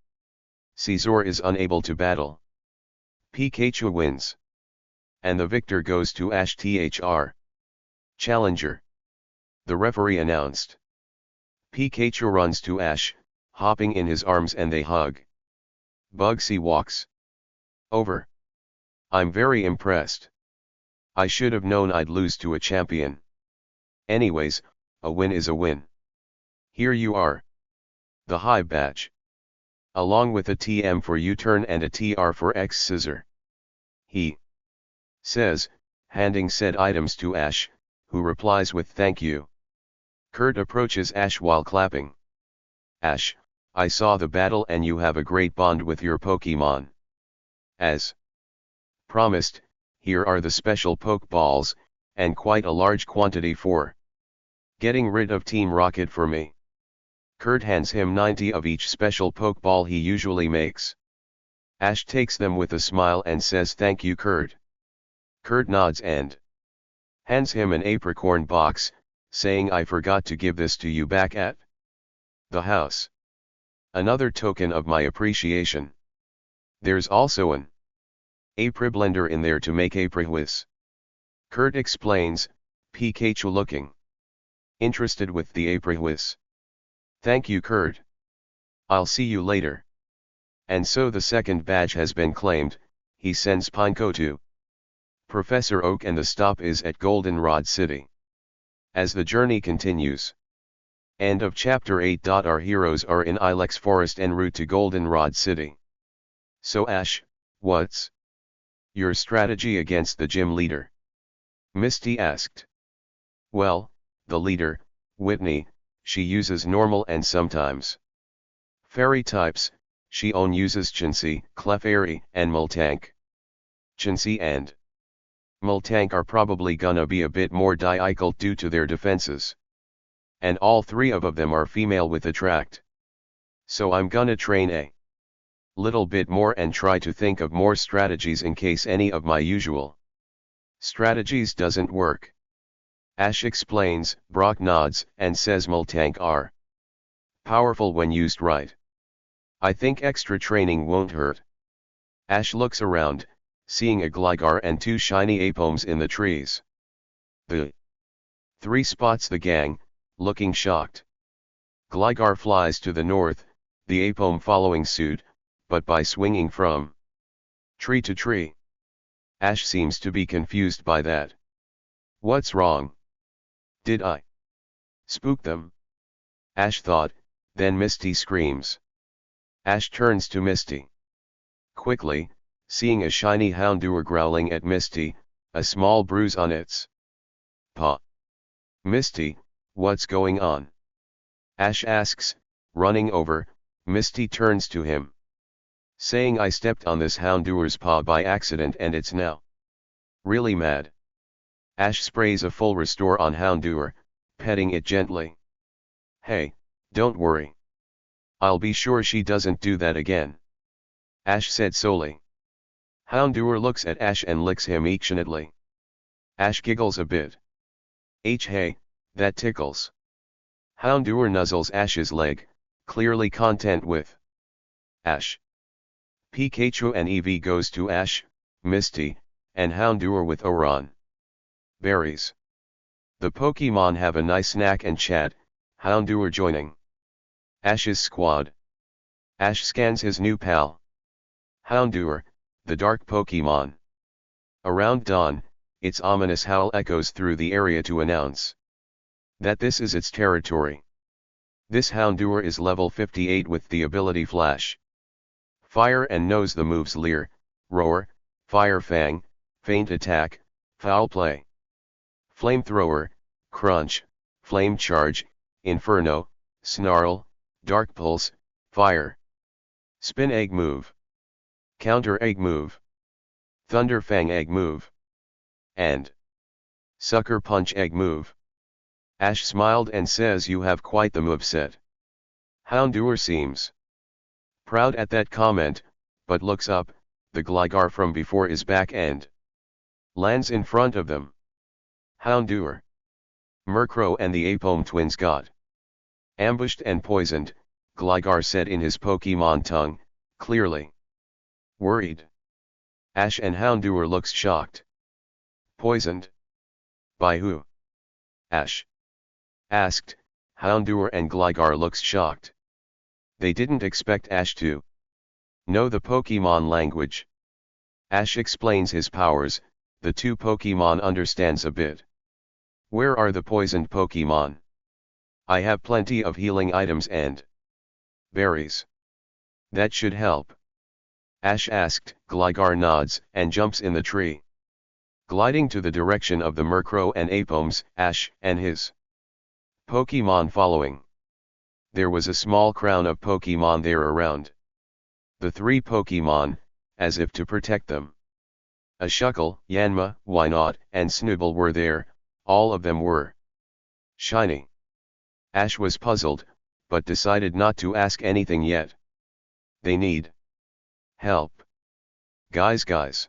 Scizor is unable to battle. Pikachu wins. And the victor goes to Ash Thr. Challenger. The referee announced. Pikachu runs to Ash, hopping in his arms and they hug. Bugsy walks over. I'm very impressed. I should have known I'd lose to a champion. Anyways, a win is a win. Here you are. The Hive Badge. Along with a TM for U-turn and a TR for X Scissor. He says, handing said items to Ash, who replies with thank you. Kurt approaches Ash while clapping. Ash, I saw the battle and you have a great bond with your Pokemon. As promised, here are the special Pokeballs, and quite a large quantity for getting rid of Team Rocket for me. Kurt hands him 90 of each special Pokeball he usually makes. Ash takes them with a smile and says thank you Kurt. Kurt nods and hands him an apricorn box, saying I forgot to give this to you back at the house. Another token of my appreciation. There's also an Apri blender in there to make Aprihwis. Kurt explains, Pikachu looking interested with the Aprihwis. Thank you Kurt. I'll see you later. And so the second badge has been claimed, he sends Pineco to Professor Oak and the stop is at Goldenrod City. As the journey continues. End of chapter 8. Our heroes are in Ilex Forest en route to Goldenrod City. So Ash, what's your strategy against the gym leader? Misty asked. Well, the leader, Whitney, she uses normal and sometimes fairy types, she own uses Chansey, Clefairy, and Multank. Chansey and Multank are probably gonna be a bit more difficult due to their defenses. And all 3 of them are female with attract. So I'm gonna train a little bit more and try to think of more strategies in case any of my usual strategies doesn't work. Ash explains, Brock nods and says Multank are powerful when used right. I think extra training won't hurt. Ash looks around, seeing a Gligar and 2 shiny Apomes in the trees. The 3 spots the gang, looking shocked. Gligar flies to the north, the Apome following suit, but by swinging from tree to tree. Ash seems to be confused by that. What's wrong? Did I spook them? Ash thought, then Misty screams. Ash turns to Misty. Quickly, seeing a shiny Houndour growling at Misty, a small bruise on its paw. Misty, what's going on? Ash asks, running over. Misty turns to him, saying, I stepped on this Houndour's paw by accident and it's now really mad. Ash sprays a full restore on Houndour, petting it gently. Hey, don't worry. I'll be sure she doesn't do that again. Ash said solely. Houndour looks at Ash and licks him affectionately. Ash giggles a bit. Hey, that tickles. Houndour nuzzles Ash's leg, clearly content with Ash. Pikachu and Eevee goes to Ash, Misty, and Houndour with Oron. Berries. The Pokemon have a nice snack and chat, Houndour joining Ash's squad. Ash scans his new pal, Houndour, the dark Pokemon. Around dawn, its ominous howl echoes through the area to announce that this is its territory. This Houndour is level 58 with the ability Flash Fire and knows the moves Leer, Roar, Fire Fang, Feint Attack, Foul Play, Flamethrower, Crunch, Flame Charge, Inferno, Snarl, Dark Pulse, Fire, Spin Egg Move, Counter Egg Move, Thunder Fang Egg Move, and Sucker Punch Egg Move. Ash smiled and says, you have quite the moveset. Houndour seems proud at that comment, but looks up. The Gligar from before is back and lands in front of them. Houndour, Murkrow and the Apome twins got ambushed and poisoned, Gligar said in his Pokemon tongue, clearly worried. Ash and Houndour looks shocked. Poisoned? By who? Ash asked. Houndour and Gligar looks shocked. They didn't expect Ash to know the Pokemon language. Ash explains his powers, the two Pokemon understands a bit. Where are the poisoned Pokemon? I have plenty of healing items and berries. That should help. Ash asked. Gligar nods and jumps in the tree, gliding to the direction of the Murkrow and Apomes, Ash and his Pokemon following. There was a small crown of Pokemon there around the 3 Pokemon, as if to protect them. A Shuckle, Yanma, Wynot, and Snubbull were there, all of them were shiny. Ash was puzzled, but decided not to ask anything yet. They need help. Guys.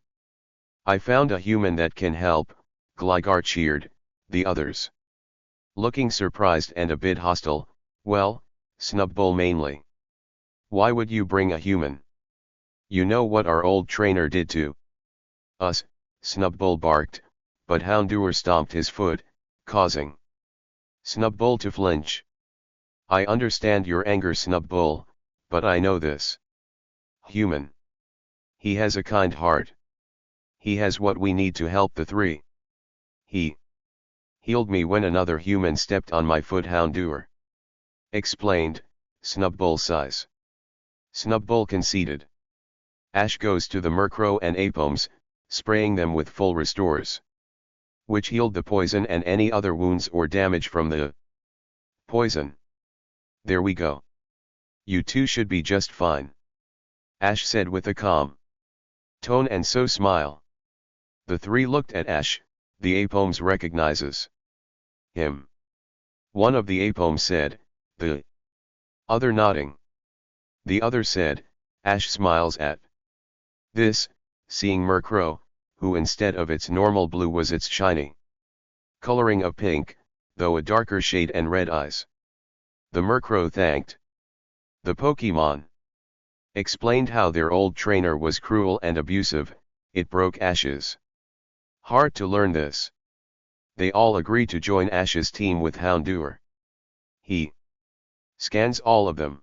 I found a human that can help, Gligar cheered, the others looking surprised and a bit hostile. Well, Snubbull mainly. Why would you bring a human? You know what our old trainer did to us, Snubbull barked, but Houndour stomped his foot, causing Snubbull to flinch. I understand your anger, Snubbull, but I know this human. He has a kind heart. He has what we need to help the 3. He healed me when another human stepped on my foot, Houndour explained. Snubbull sighs. Snubbull conceded. Ash goes to the Murkrow and Apomes, spraying them with full restores, which healed the poison and any other wounds or damage from the poison. There we go. You two should be just fine, Ash said with a calm tone and so smile. The 3 looked at Ash. The Apomes recognizes him. One of the Apomes said, the other nodding. The other said, Ash smiles at this, seeing Murkrow, who instead of its normal blue was its shiny coloring of pink, though a darker shade, and red eyes. The Murkrow thanked the Pokemon, explained how their old trainer was cruel and abusive, it broke Ash's. Hard to learn this. They all agree to join Ash's team with Houndour. He scans all of them.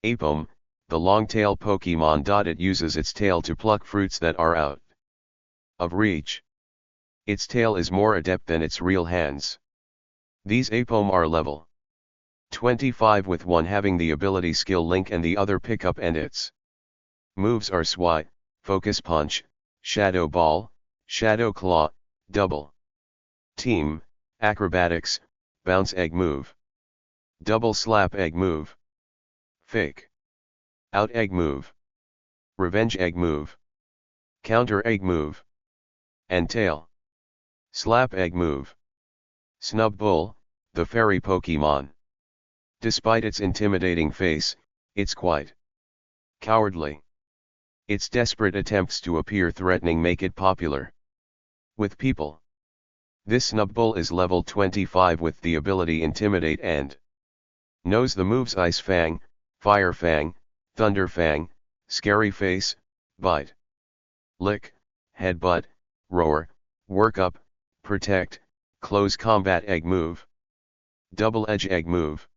Apom, the long-tail Pokemon. It uses its tail to pluck fruits that are out of reach. Its tail is more adept than its real hands. These Apom are level 25 with one having the ability skill link and the other pickup, and its moves are Swipe, Focus Punch, Shadow Ball, Shadow Claw, Double Team, Acrobatics, Bounce Egg Move, Double Slap Egg Move, Fake Out Egg Move, Revenge Egg Move, Counter Egg Move, and Tail Slap Egg Move. Snub Bull, the fairy Pokemon. Despite its intimidating face, it's quite cowardly. Its desperate attempts to appear threatening make it popular with people. This Snubbull is level 25 with the ability Intimidate and knows the moves Ice Fang, Fire Fang, Thunder Fang, Scary Face, Bite, Lick, Headbutt, Roar, Work Up, Protect, Close Combat Egg Move, Double Edge Egg Move,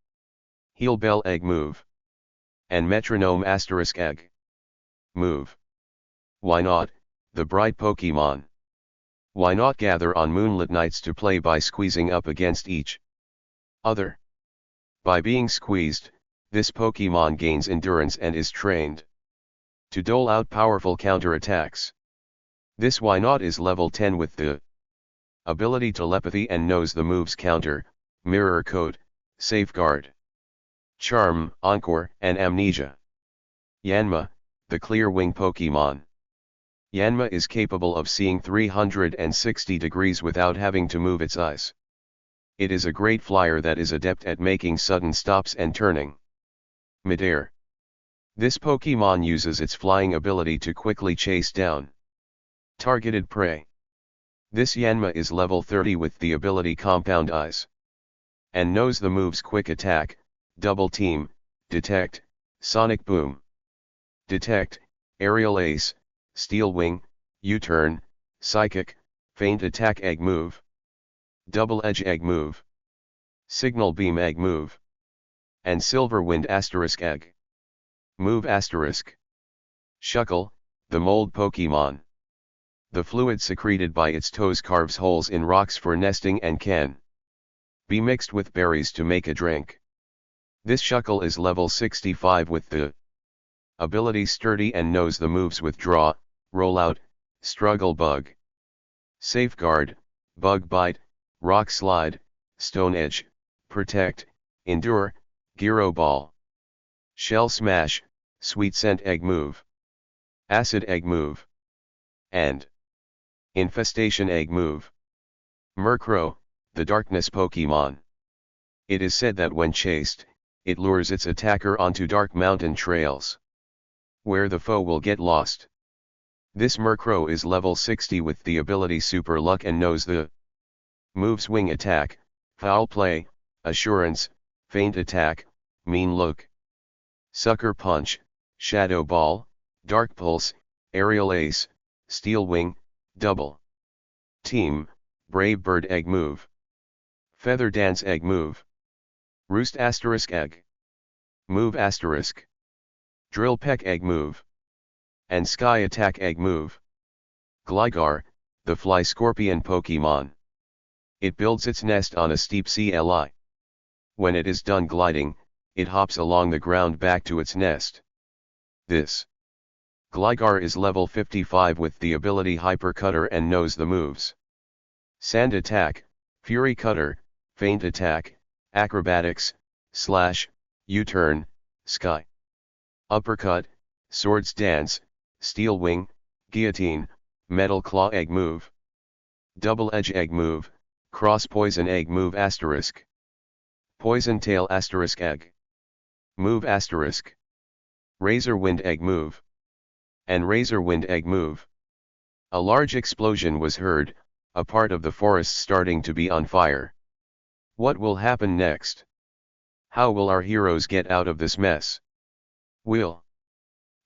Heal Bell Egg Move, and Metronome Egg Move. Why not, the bright Pokemon? Why not gather on moonlit nights to play by squeezing up against each other? By being squeezed, this Pokemon gains endurance and is trained to dole out powerful counterattacks. This Why Not is level 10 with the ability Telepathy and knows the moves Counter, Mirror Coat, Safeguard, Charm, Encore, and Amnesia. Yanma, the Clear Wing Pokemon. Yanma is capable of seeing 360 degrees without having to move its eyes. It is a great flyer that is adept at making sudden stops and turning midair. This Pokemon uses its flying ability to quickly chase down targeted prey. This Yanma is level 30 with the ability Compound Eyes and knows the moves Quick Attack, Double Team, Detect, Sonic Boom, Detect, Aerial Ace, Steel Wing, U-Turn, Psychic, Feint Attack Egg Move, Double Edge Egg Move, Signal Beam Egg Move, and Silver Wind Egg Move *. Shuckle, the mold Pokemon. The fluid secreted by its toes carves holes in rocks for nesting and can be mixed with berries to make a drink. This Shuckle is level 65 with the ability Sturdy and knows the moves Withdraw, Rollout, Struggle Bug, Safeguard, Bug Bite, Rock Slide, Stone Edge, Protect, Endure, Gyro Ball, Shell Smash, Sweet Scent Egg Move, Acid Egg Move, and Infestation Egg Move. Murkrow, the Darkness Pokemon. It is said that when chased, it lures its attacker onto dark mountain trails, where the foe will get lost. This Murkrow is level 60 with the ability Super Luck and knows the moves Wing Attack, Foul Play, Assurance, Feint Attack, Mean Look, Sucker Punch, Shadow Ball, Dark Pulse, Aerial Ace, Steel Wing, Double Team, Brave Bird Egg Move, Feather Dance Egg Move, Roost Egg Move *, Drill Peck Egg Move, and Sky Attack Egg Move. Gligar, the Fly Scorpion Pokemon. It builds its nest on a steep CLI. When it is done gliding, it hops along the ground back to its nest. This Gligar is level 55 with the ability Hyper Cutter and knows the moves Sand Attack, Fury Cutter, Feint Attack, Acrobatics, Slash, U-Turn, Sky Uppercut, Swords Dance, Steel Wing, Guillotine, Metal Claw Egg Move, Double Edge Egg Move, Cross Poison Egg Move *, Poison Tail Egg Move *, Razor Wind Egg Move, and Razor Wind Egg Move. A large explosion was heard, a part of the forest starting to be on fire. What will happen next? How will our heroes get out of this mess? We'll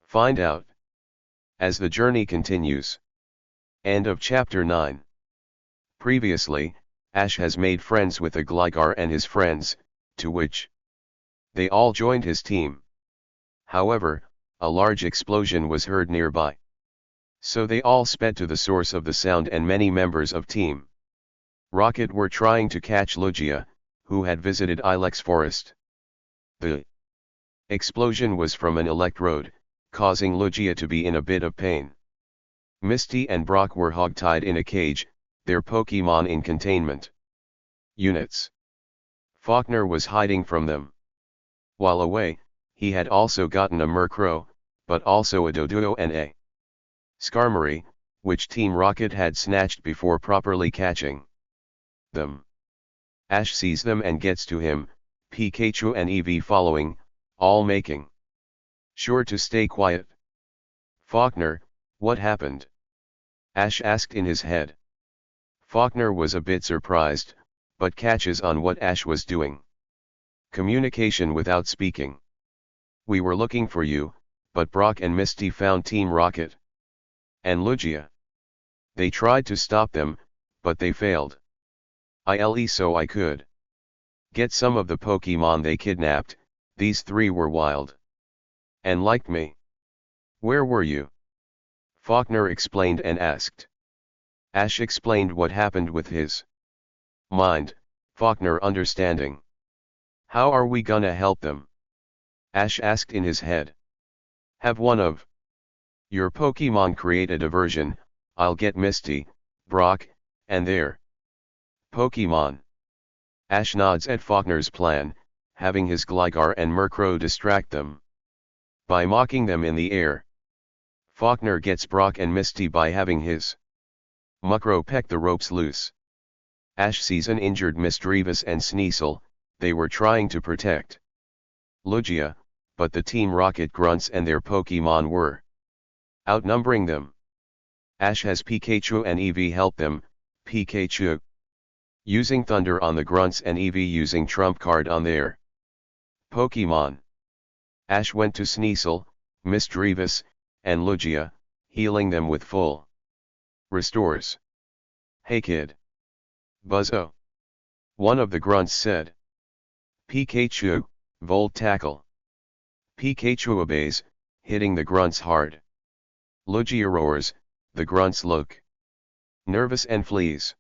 find out as the journey continues. End of chapter 9. Previously, Ash has made friends with a Gligar and his friends, to which they all joined his team. However, a large explosion was heard nearby. So they all sped to the source of the sound, and many members of Team Rocket were trying to catch Lugia, who had visited Ilex Forest. The explosion was from an electrode, causing Lugia to be in a bit of pain. Misty and Brock were hogtied in a cage, their Pokémon in containment units. Faulkner was hiding from them. While away, he had also gotten a Murkrow, but also a Doduo and a Skarmory, which Team Rocket had snatched before properly catching them. Ash sees them and gets to him, Pikachu and Eevee following, all making sure to stay quiet. Faulkner, what happened? Ash asked in his head. Faulkner was a bit surprised, but catches on what Ash was doing. Communication without speaking. We were looking for you, but Brock and Misty found Team Rocket and Lugia. They tried to stop them, but they failed. So I could get some of the Pokemon they kidnapped. These three were wild and liked me. Where were you? Faulkner explained and asked. Ash explained what happened with his mind, Faulkner understanding. How are we gonna help them? Ash asked in his head. Have one of your Pokemon create a diversion. I'll get Misty, Brock, and their Pokemon. Ash nods at Faulkner's plan, having his Gligar and Murkrow distract them by mocking them in the air. Faulkner gets Brock and Misty by having his Murkrow peck the ropes loose. Ash sees an injured Misdreavus and Sneasel. They were trying to protect Lugia, but the Team Rocket grunts and their Pokemon were outnumbering them. Ash has Pikachu and Eevee help them, Pikachu using Thunder on the grunts and Eevee using Trump Card on their Pokemon. Ash went to Sneasel, Misdreavus, and Lugia, healing them with full restores. Hey kid. Buzzo. One of the grunts said. Pikachu, Volt Tackle. Pikachu obeys, hitting the grunts hard. Lugia roars, the grunts look nervous and flees.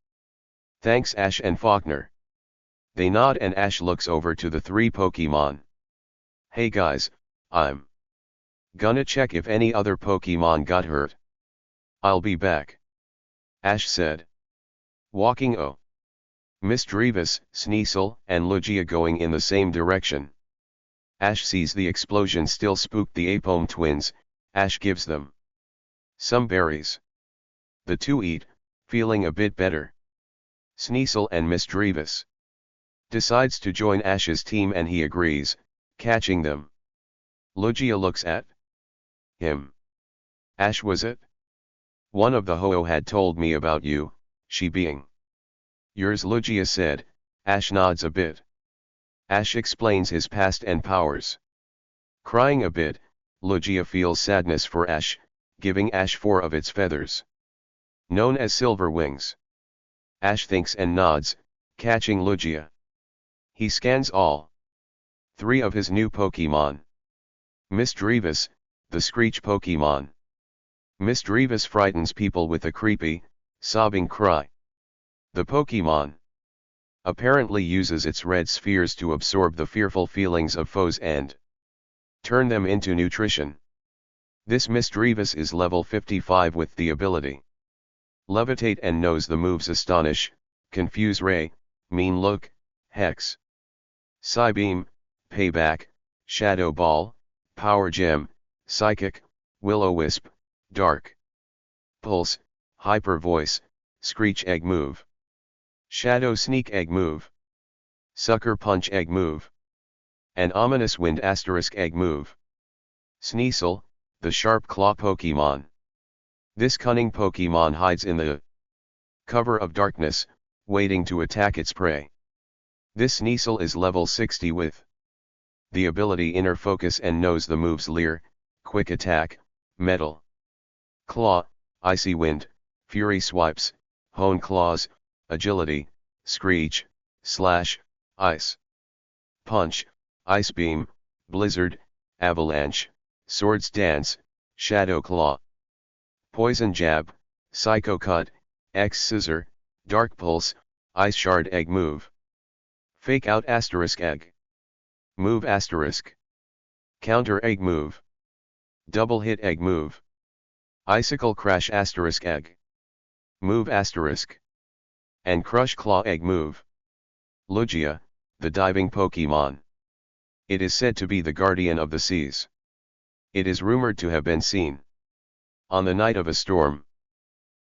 Thanks Ash and Faulkner. They nod and Ash looks over to the three Pokemon. Hey guys, I'm gonna check if any other Pokemon got hurt. I'll be back. Ash said. Walking Misdreavus, Sneasel, and Lugia going in the same direction. Ash sees the explosion still spooked the Apome twins. Ash gives them some berries. The two eat, feeling a bit better. Sneasel and Misdreavus decides to join Ash's team and he agrees, catching them. Lugia looks at him. Ash, was it? One of the Ho-Oh had told me about you, she being yours, Lugia said. Ash nods a bit. Ash explains his past and powers. Crying a bit, Lugia feels sadness for Ash, giving Ash 4 of its feathers, known as silver wings. Ash thinks and nods, catching Lugia. He scans all 3 of his new Pokemon. Misdreavus, the Screech Pokemon. Misdreavus frightens people with a creepy, sobbing cry. The Pokemon apparently uses its red spheres to absorb the fearful feelings of foes and turn them into nutrition. This Misdreavus is level 55 with the ability Levitate and knows the moves Astonish, Confuse Ray, Mean Look, Hex, Psybeam, Payback, Shadow Ball, Power Gem, Psychic, Will-O-Wisp, Dark Pulse, Hyper Voice, Screech Egg Move, Shadow Sneak Egg Move, Sucker Punch Egg Move, and Ominous Wind * Egg Move. Sneasel, the Sharp Claw Pokemon. This cunning Pokemon hides in the cover of darkness, waiting to attack its prey. This Sneasel is level 60 with the ability Inner Focus and knows the moves Leer, Quick Attack, Metal Claw, Icy Wind, Fury Swipes, Hone Claws, Agility, Screech, Slash, Ice Punch, Ice Beam, Blizzard, Avalanche, Swords Dance, Shadow Claw, Poison Jab, Psycho Cut, X Scissor, Dark Pulse, Ice Shard Egg Move. Fake Out Asterisk Egg. Move Asterisk. Counter Egg Move. Double Hit Egg Move. Icicle Crash Asterisk Egg. Move Asterisk. And Crush Claw Egg Move. Lugia, the diving Pokemon. It is said to be the guardian of the seas. It is rumored to have been seen on the night of a storm.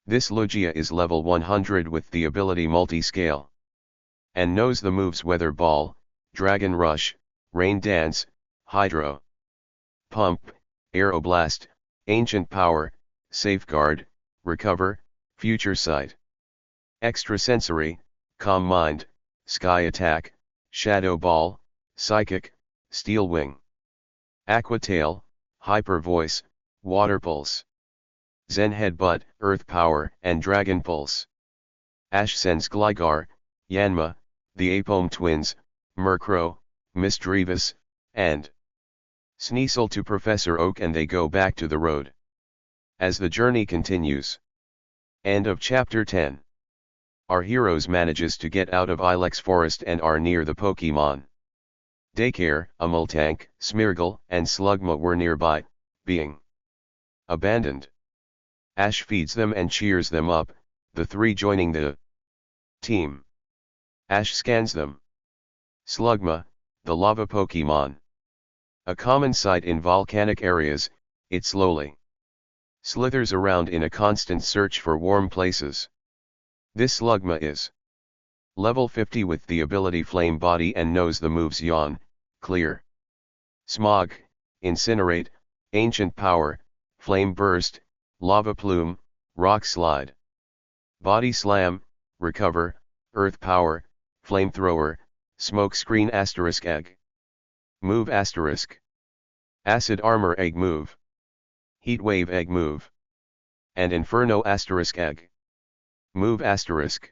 This Lugia is level 100 with the ability Multi-Scale. And knows the moves Weather Ball, Dragon Rush, Rain Dance, Hydro Pump, Aeroblast, Ancient Power, Safeguard, Recover, Future Sight. Extrasensory, Calm Mind, Sky Attack, Shadow Ball, Psychic, Steel Wing. Aqua Tail, Hyper Voice, Water Pulse. Zen Headbutt, Earth Power and Dragon Pulse. Ash sends Gligar, Yanma, the Apome Twins, Murkrow, Misdreavus, and Sneasel to Professor Oak, and they go back to the road. As the journey continues. End of Chapter 10. Our heroes manages to get out of Ilex Forest and are near the Pokemon Daycare. A Multank, Smeargle, and Slugma were nearby, being abandoned. Ash feeds them and cheers them up, the three joining the team. Ash scans them. Slugma, the lava Pokemon. A common sight in volcanic areas, it slowly slithers around in a constant search for warm places. This Slugma is level 50 with the ability Flame Body and knows the moves Yawn, Clear, Smog, Incinerate, Ancient Power, Flame Burst, Lava Plume, Rock Slide, Body Slam, Recover, Earth Power, Flamethrower, Smoke Screen Asterisk Egg. Move Asterisk. Acid Armor Egg Move. Heat Wave Egg Move. And Inferno Asterisk Egg. Move Asterisk.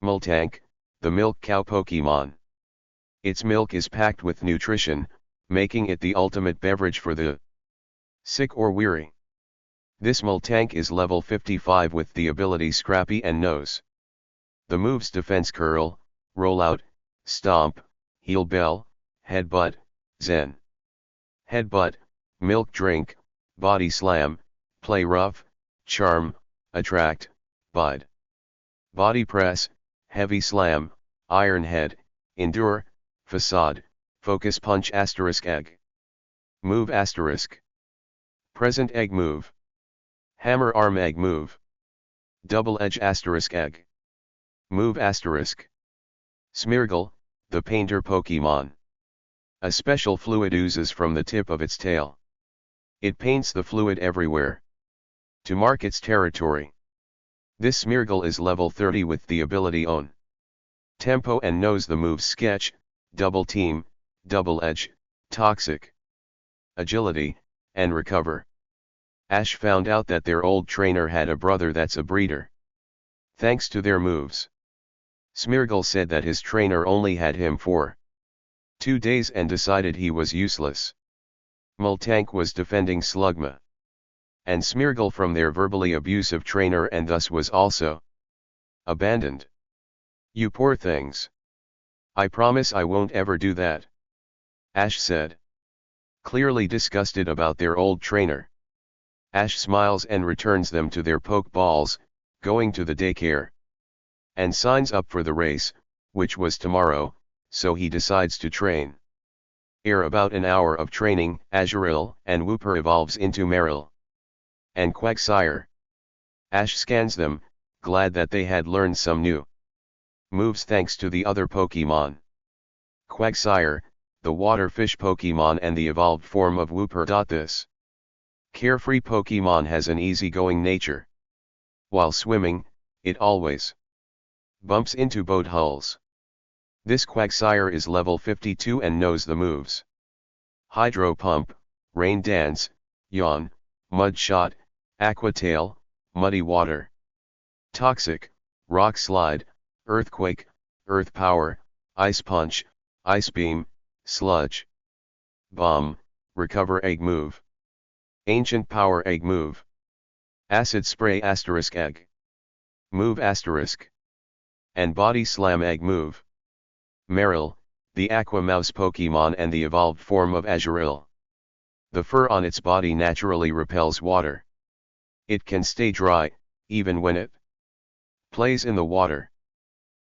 Multank, the milk cow Pokemon. Its milk is packed with nutrition, making it the ultimate beverage for the sick or weary. This Multank is level 55 with the ability Scrappy and knows the moves Defense Curl, Rollout, Stomp, Heal Bell, Headbutt, Zen Headbutt, Milk Drink, Body Slam, Play Rough, Charm, Attract, Bide, Body Press, Heavy Slam, Iron Head, Endure, Facade, Focus Punch Asterisk Egg. Move Asterisk. Present Egg Move. Hammer Arm Egg Move. Double Edge Asterisk Egg. Move Asterisk. Smeargle, the Painter Pokemon. A special fluid oozes from the tip of its tail. It paints the fluid everywhere to mark its territory. This Smeargle is level 30 with the ability Own Tempo and knows the moves Sketch, Double Team, Double Edge, Toxic, Agility, and Recover. Ash found out that their old trainer had a brother that's a breeder. Thanks to their moves, Smeargle said that his trainer only had him for 2 days and decided he was useless. Multank was defending Slugma and Smeargle from their verbally abusive trainer and thus was also abandoned. You poor things. I promise I won't ever do that, Ash said, clearly disgusted about their old trainer. Ash smiles and returns them to their Pokeballs, going to the daycare, and signs up for the race, which was tomorrow, so he decides to train. About an hour of training, Azurill and Wooper evolves into Marill and Quagsire. Ash scans them, glad that they had learned some new moves thanks to the other Pokemon. Quagsire, the water fish Pokemon and the evolved form of Wooper. This carefree Pokemon has an easygoing nature. While swimming, it always bumps into boat hulls. This Quagsire is level 52 and knows the moves Hydro Pump, Rain Dance, Yawn, Mud Shot, Aqua Tail, Muddy Water. Toxic, Rock Slide, Earthquake, Earth Power, Ice Punch, Ice Beam, Sludge. Bomb, Recover Egg Move. Ancient Power Egg Move. Acid Spray * Egg. Move *. And Body Slam Egg Move. Marill, the Aqua Mouse Pokemon and the evolved form of Azurill. The fur on its body naturally repels water. It can stay dry, even when it plays in the water.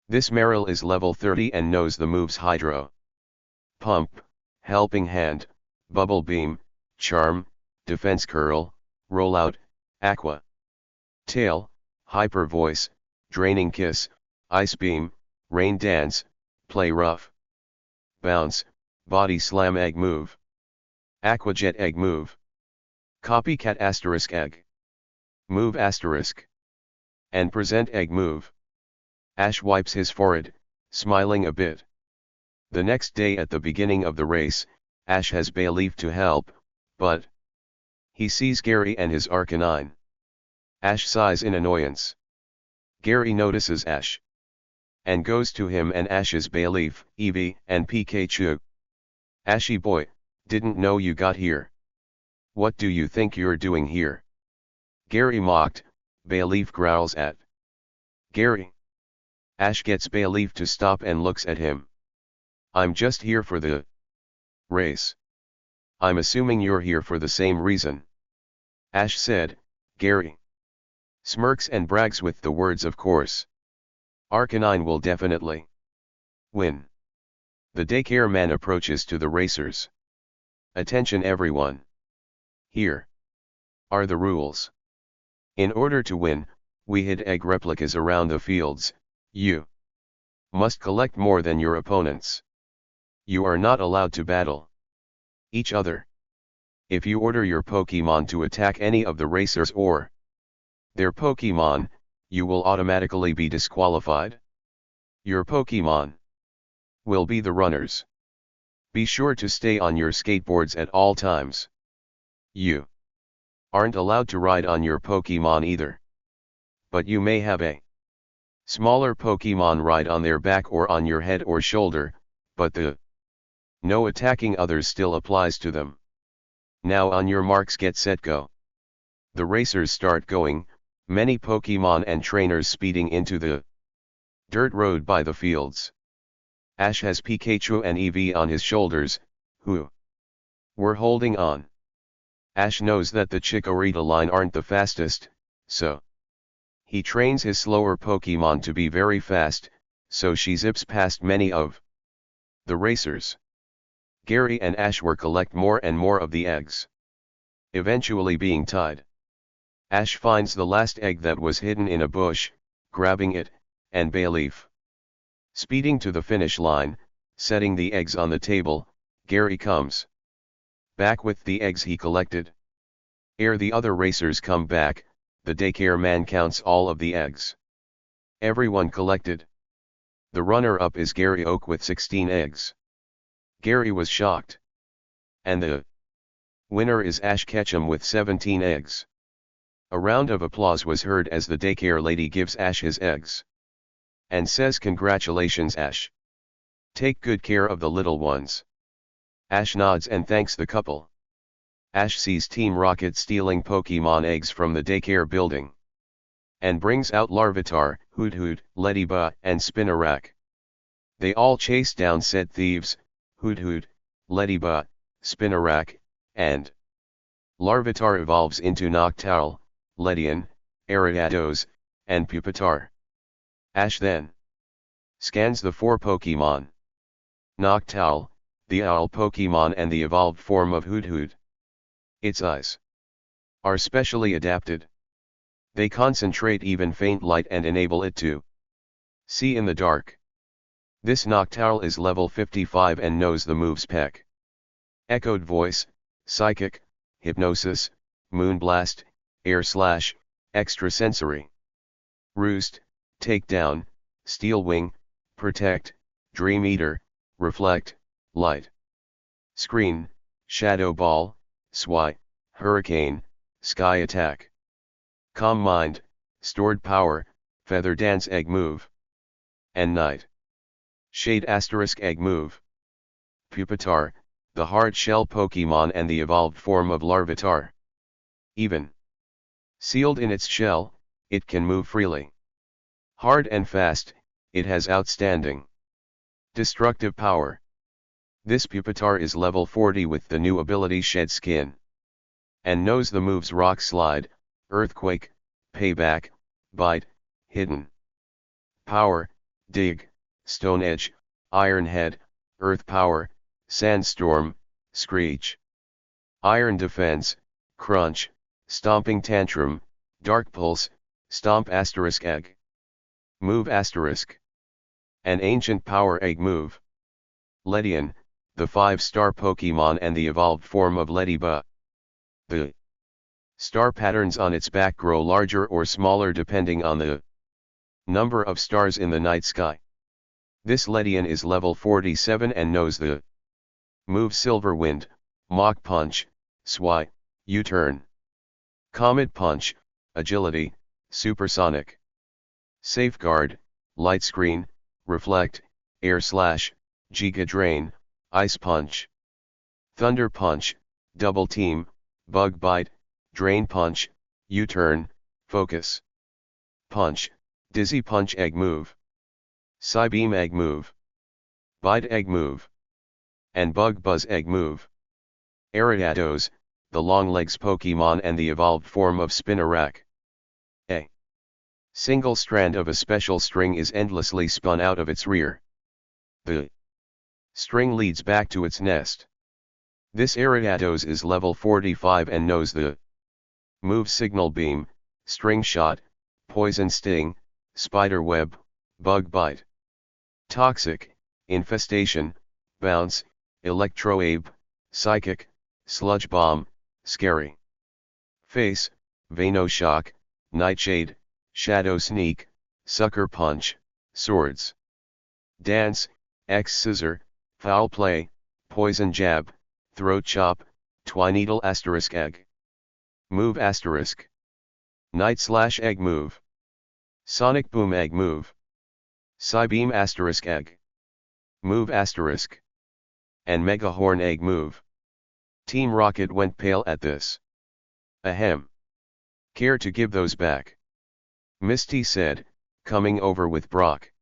This Marill is level 30 and knows the moves Hydro, Pump, Helping Hand, Bubble Beam, Charm, Defense Curl, Rollout, Aqua. Tail, Hyper Voice, Draining Kiss, Ice Beam, Rain Dance, Play Rough. Bounce, Body Slam Egg Move. Aqua Jet Egg Move. Copycat * Egg. Move *. And Present Egg Move. Ash wipes his forehead, smiling a bit. The next day at the beginning of the race, Ash has Bayleaf to help, but he sees Gary and his Arcanine. Ash sighs in annoyance. Gary notices Ash and goes to him and Ash's Bayleaf, Eevee, and Pikachu. Ashy boy, didn't know you got here. What do you think you're doing here? Gary mocked. Bayleaf growls at Gary. Ash gets Bayleaf to stop and looks at him. I'm just here for the race. I'm assuming you're here for the same reason. Ash said. Gary smirks and brags with the words of course. Arcanine will definitely win. The daycare man approaches to the racers. Attention everyone. Here are the rules. In order to win, we hid egg replicas around the fields. You must collect more than your opponents. You are not allowed to battle each other. If you order your Pokemon to attack any of the racers or their Pokemon, you will automatically be disqualified. Your Pokemon will be the runners. Be sure to stay on your skateboards at all times. You aren't allowed to ride on your Pokemon either. But you may have a smaller Pokemon ride on their back or on your head or shoulder, but the no attacking others still applies to them. Now on your marks, get set, go. The racers start going, many Pokemon and trainers speeding into the dirt road by the fields. Ash has Pikachu and Eevee on his shoulders, who were holding on. Ash knows that the Chikorita line aren't the fastest, so he trains his slower Pokemon to be very fast, so she zips past many of the racers. Gary and Ash collect more and more of the eggs, eventually being tied. Ash finds the last egg that was hidden in a bush, grabbing it, and Bayleaf speeding to the finish line, setting the eggs on the table. Gary comes back with the eggs he collected. Ere the other racers come back, the daycare man counts all of the eggs everyone collected. The runner-up is Gary Oak with 16 eggs. Gary was shocked. And the winner is Ash Ketchum with 17 eggs. A round of applause was heard as the daycare lady gives Ash his eggs and says, "Congratulations, Ash. Take good care of the little ones." Ash nods and thanks the couple. Ash sees Team Rocket stealing Pokemon eggs from the daycare building and brings out Larvitar, Hoothoot, Ladybug, and Spinarak. They all chase down said thieves, Hoothoot, Ladybug, Spinarak, and Larvitar evolves into Noctowl, Ledian, Ariados, and Pupitar. Ash then scans the 4 Pokemon. Noctowl, the owl Pokemon and the evolved form of Hoothoot. Its eyes are specially adapted. They concentrate even faint light and enable it to see in the dark. This Noctowl is level 55 and knows the moves Peck, Echoed Voice, Psychic, Hypnosis, Moonblast, Air Slash, Extrasensory, Roost, Takedown, Steel Wing, Protect, Dream Eater, Reflect, Light, Screen, Shadow Ball, Swipe, Hurricane, Sky Attack. Calm Mind, Stored Power, Feather Dance Egg Move. And Night. Shade * Egg Move. Pupitar, the hard shell Pokemon and the evolved form of Larvitar. Even sealed in its shell, it can move freely. Hard and fast, it has outstanding destructive power. This Pupitar is level 40 with the new ability Shed Skin. And knows the moves Rock Slide, Earthquake, Payback, Bite, Hidden Power, Dig, Stone Edge, Iron Head, Earth Power, Sandstorm, Screech. Iron Defense, Crunch, Stomping Tantrum, Dark Pulse, Stomp * Egg. Move *. An Ancient Power Egg Move. Ledian, the 5-star Pokemon and the evolved form of Lediba. The star patterns on its back grow larger or smaller depending on the number of stars in the night sky. This Ledian is level 47 and knows the move Silver Wind, Mach Punch, Swy, U-Turn. Comet Punch, Agility, Supersonic. Safeguard, Light Screen, Reflect, Air Slash, Giga Drain, Ice Punch. Thunder Punch, Double Team, Bug Bite, Drain Punch, U-Turn, Focus. Punch, Dizzy Punch Egg Move. Psybeam Egg Move. Bite Egg Move. And Bug Buzz Egg Move. Ariados, the long legs Pokemon and the evolved form of Spinarak. A single strand of a special string is endlessly spun out of its rear. The string leads back to its nest. This Ariados is level 45 and knows the move Signal Beam, String Shot, Poison Sting, Spider Web, Bug Bite. Toxic, Infestation, Bounce, Electroabe, Psychic, Sludge Bomb, Scary Face, Venoshock, Nightshade, Shadow Sneak, Sucker Punch, Swords Dance, X Scissor, Foul Play, Poison Jab, Throat Chop, Twineedle * Egg. Move *. Night / Egg Move. Sonic Boom Egg Move. Psybeam * Egg. Move *. And Mega Horn Egg Move. Team Rocket went pale at this. Ahem. Care to give those back? Misty said, coming over with Brock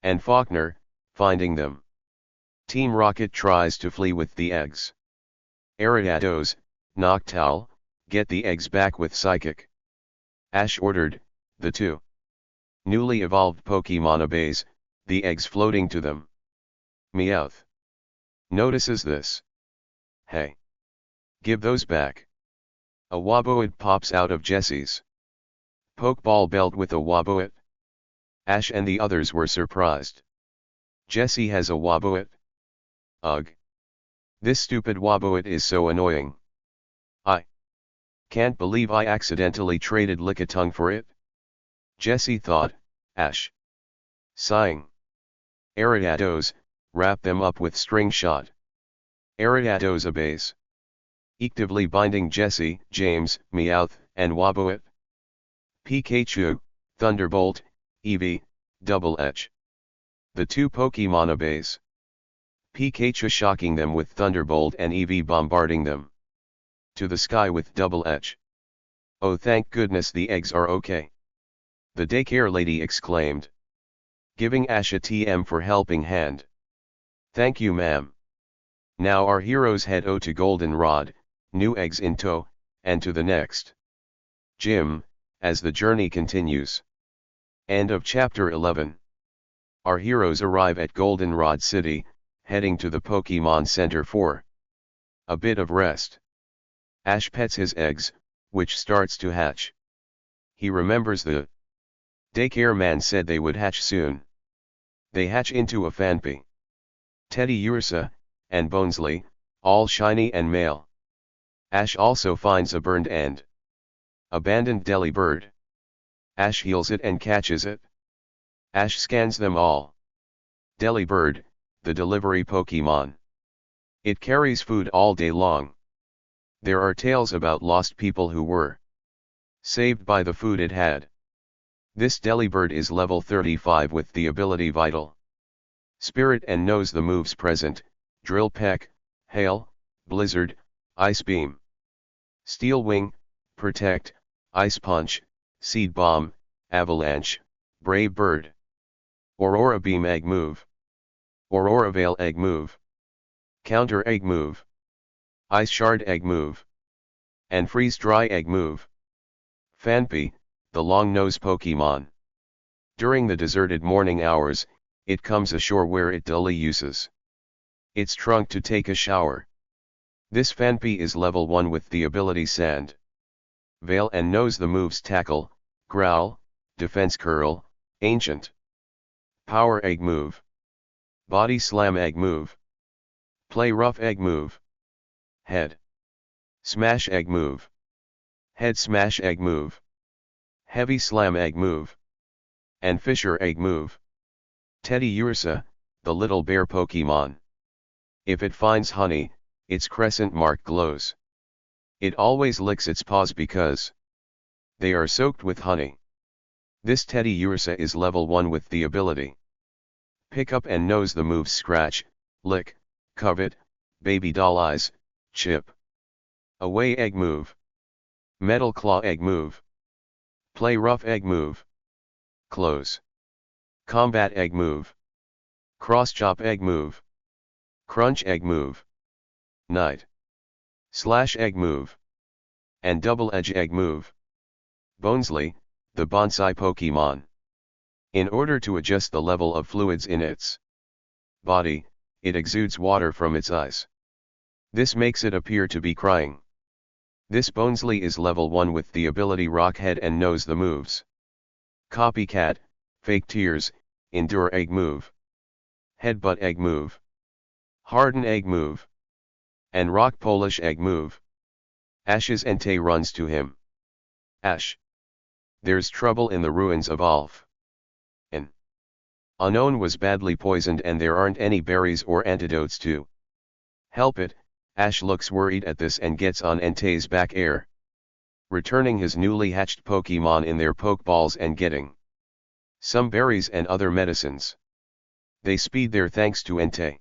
and Faulkner, finding them. Team Rocket tries to flee with the eggs. Ariados, Noctowl, get the eggs back with Psychic. Ash ordered, the two newly evolved Pokemon obeys, the eggs floating to them. Meowth notices this. Hey! Give those back. A Waboit pops out of Jessie's Pokeball belt with a Waboit. Ash and the others were surprised. Jessie has a Waboit? Ugh. This stupid Waboit is so annoying. I can't believe I accidentally traded Lickitung for it. Jessie thought, Ash. Sighing. Ariados, wrap them up with String Shot. Ariados obeys. Actively binding Jessie, James, Meowth, and Waboit. Pikachu, Thunderbolt, Eevee, Double Edge. The two Pokemon obeys. Pikachu shocking them with Thunderbolt and Eevee bombarding them to the sky with Double Edge. Oh, thank goodness the eggs are okay. The daycare lady exclaimed, giving Ash a TM for helping hand. Thank you, ma'am. Now our heroes head to Goldenrod, new eggs in tow, and to the next gym, as the journey continues. End of chapter 11. Our heroes arrive at Goldenrod City, heading to the Pokemon Center for a bit of rest. Ash pets his eggs, which starts to hatch. He remembers the daycare man said they would hatch soon. They hatch into a Fanpy, Teddy Ursa, and Bonesley, all shiny and male. Ash also finds a burned and abandoned Delibird. Ash heals it and catches it. Ash scans them all. Delibird, the delivery Pokemon. It carries food all day long. There are tales about lost people who were saved by the food it had. This Delibird is level 35 with the ability Vital Spirit and knows the moves present: Drill Peck, Hail, Blizzard, Ice Beam, Steel Wing, Protect, Ice Punch, Seed Bomb, Avalanche, Brave Bird, Aurora Beam Egg Move, Aurora Veil Egg Move, Counter Egg Move, Ice Shard Egg Move, and Freeze Dry Egg Move. Phanpy, the long-nose Pokemon. During the deserted morning hours, it comes ashore where it dully uses its trunk to take a shower. This Phanpy is level 1 with the ability Sand, Veil and knows the moves Tackle, Growl, Defense Curl, Ancient, Power Egg Move, Body Slam Egg Move, Play Rough Egg Move, Head Smash Egg Move, Head Smash Egg Move, Heavy Slam Egg Move, and Fisher Egg Move. Teddy Ursa, the little bear Pokemon. If it finds honey, its crescent mark glows. It always licks its paws because they are soaked with honey. This Teddy Ursa is level 1 with the ability Pick Up and knows the moves Scratch, Lick, Covet, Baby Doll Eyes, Chip, Away Egg Move, Metal Claw Egg Move, Play Rough Egg Move, Close, Combat Egg Move, Cross Chop Egg Move, Crunch Egg Move, Night Slash Egg Move, and Double Edge Egg Move. Bonesley, the bonsai Pokemon. In order to adjust the level of fluids in its body, it exudes water from its eyes. This makes it appear to be crying. This Bonesley is level 1 with the ability Rockhead and knows the moves Copycat, Fake Tears, Endure Egg Move, Headbutt Egg Move, Harden Egg Move, and Rock Polish Egg Move. Ash's Entei runs to him. Ash, there's trouble in the ruins of Alf. An unknown was badly poisoned and there aren't any berries or antidotes to help it. Ash looks worried at this and gets on Entei's back air, returning his newly hatched Pokemon in their Pokeballs and getting some berries and other medicines. They speed there thanks to Entei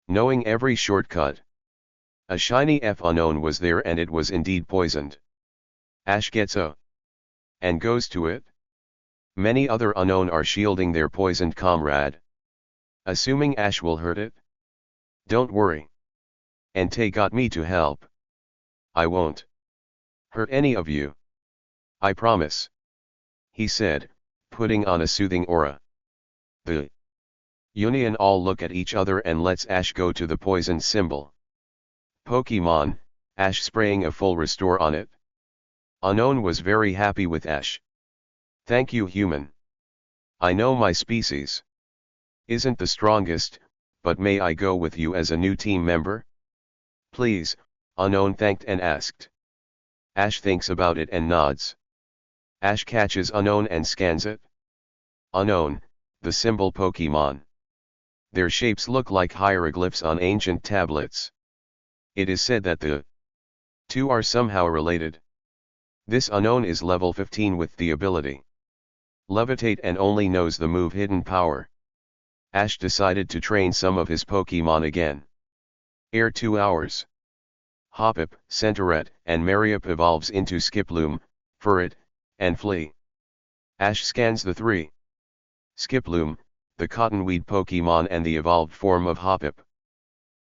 knowing every shortcut. A shiny F unknown was there and it was indeed poisoned. Ash gets a and goes to it. Many other unknown are shielding their poisoned comrade, assuming Ash will hurt it. Don't worry. Entei got me to help. I won't hurt any of you. I promise, he said, putting on a soothing aura. The Union all look at each other and lets Ash go to the poison symbol. Pokemon, Ash spraying a full restore on it. Unknown was very happy with Ash. Thank you, human. I know my species isn't the strongest, but may I go with you as a new team member? Please, Unknown thanked and asked. Ash thinks about it and nods. Ash catches Unknown and scans it. Unknown, the symbol Pokemon. Their shapes look like hieroglyphs on ancient tablets. It is said that the two are somehow related. This Unknown is level 15 with the ability Levitate and only knows the move Hidden Power. Ash decided to train some of his Pokemon again. Air 2 hours. Hoppip, Centaret, and Mariup evolves into Skiploom, Furret, and Flea. Ash scans the three. Skiploom, the cottonweed Pokemon and the evolved form of Hoppip.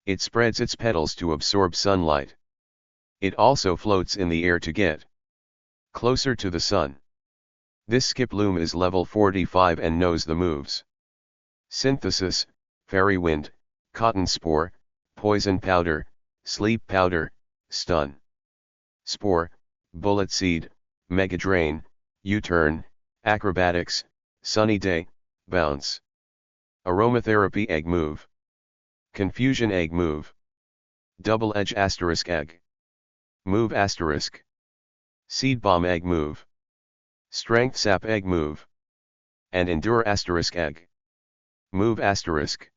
It spreads its petals to absorb sunlight. It also floats in the air to get closer to the sun. This Skiploom is level 45 and knows the moves Synthesis, Fairy Wind, Cotton Spore, Poison Powder, Sleep Powder, Stun, Spore, Bullet Seed, Mega Drain, U-Turn, Acrobatics, Sunny Day, Bounce, Aromatherapy Egg Move, Confusion Egg Move, Double Edge Asterisk Egg Move Asterisk, Seed Bomb Egg Move, Strength Sap Egg Move, and Endure Asterisk Egg Move Asterisk.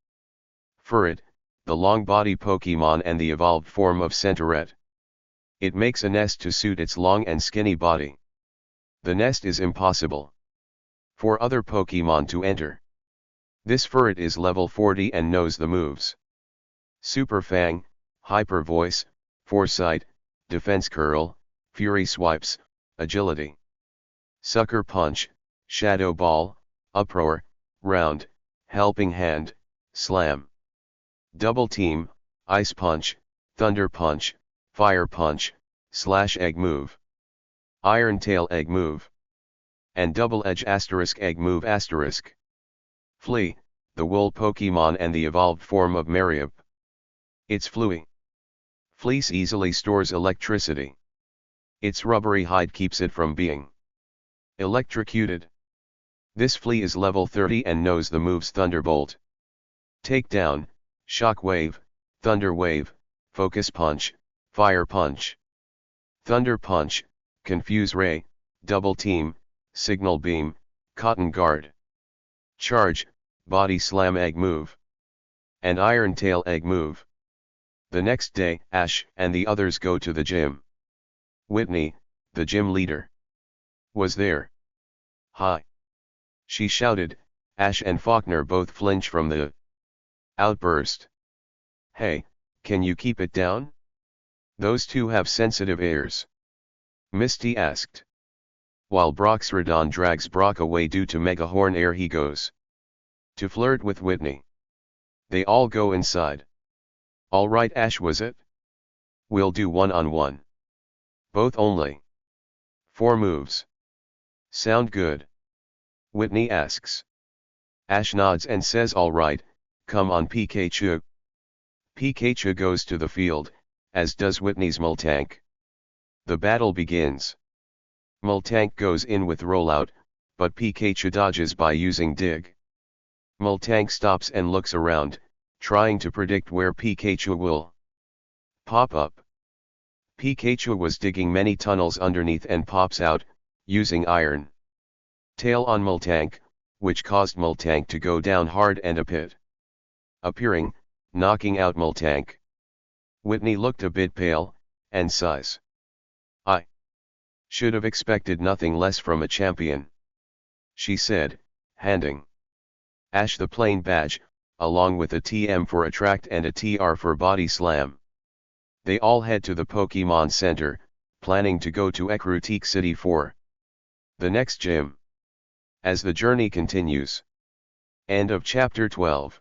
Furret, the long body Pokemon and the evolved form of Centaret. It makes a nest to suit its long and skinny body. The nest is impossible For other Pokemon to enter. This Furret is level 40 and knows the moves. Super Fang, Hyper Voice, Foresight, Defense Curl, Fury Swipes, Agility. Sucker Punch, Shadow Ball, Uproar, Round, Helping Hand, Slam. Double Team, Ice Punch, Thunder Punch, Fire Punch, Slash Egg Move. Iron Tail Egg Move. And Double Edge * Egg Move *. Flea, the wool Pokemon and the evolved form of Mariab. It's fluey. Fleece easily stores electricity. Its rubbery hide keeps it from being electrocuted. This flea is level 30 and knows the moves Thunderbolt, Takedown, Shockwave, Thunder Wave, Focus Punch, Fire Punch. Thunder Punch, Confuse Ray, Double Team, Signal Beam, Cotton Guard. Charge, Body Slam Egg Move. And Iron Tail Egg Move. The next day, Ash and the others go to the gym. Whitney, the gym leader, was there. Hi! She shouted. Ash and Faulkner both flinch from the outburst. Hey, can you keep it down? Those two have sensitive ears. Misty asked. While Broxrodon drags Brock away due to Megahorn air, he goes to flirt with Whitney. They all go inside. All right, Ash, was it? We'll do one-on-one. Both only. 4 moves. Sound good? Whitney asks. Ash nods and says all right, come on Pikachu. Pikachu goes to the field, as does Whitney's Multank. The battle begins. Multank goes in with Rollout, but Pikachu dodges by using Dig. Multank stops and looks around, trying to predict where Pikachu will pop up. Pikachu was digging many tunnels underneath and pops out, using Iron Tail on Multank, which caused Multank to go down hard and a pit appearing, knocking out Multank. Whitney looked a bit pale, and sighs. I should have expected nothing less from a champion, she said, handing Ash the plain badge, along with a TM for Attract and a TR for Body Slam. They all head to the Pokemon Center, planning to go to Ecruteak City for the next gym. As the journey continues. End of chapter 12.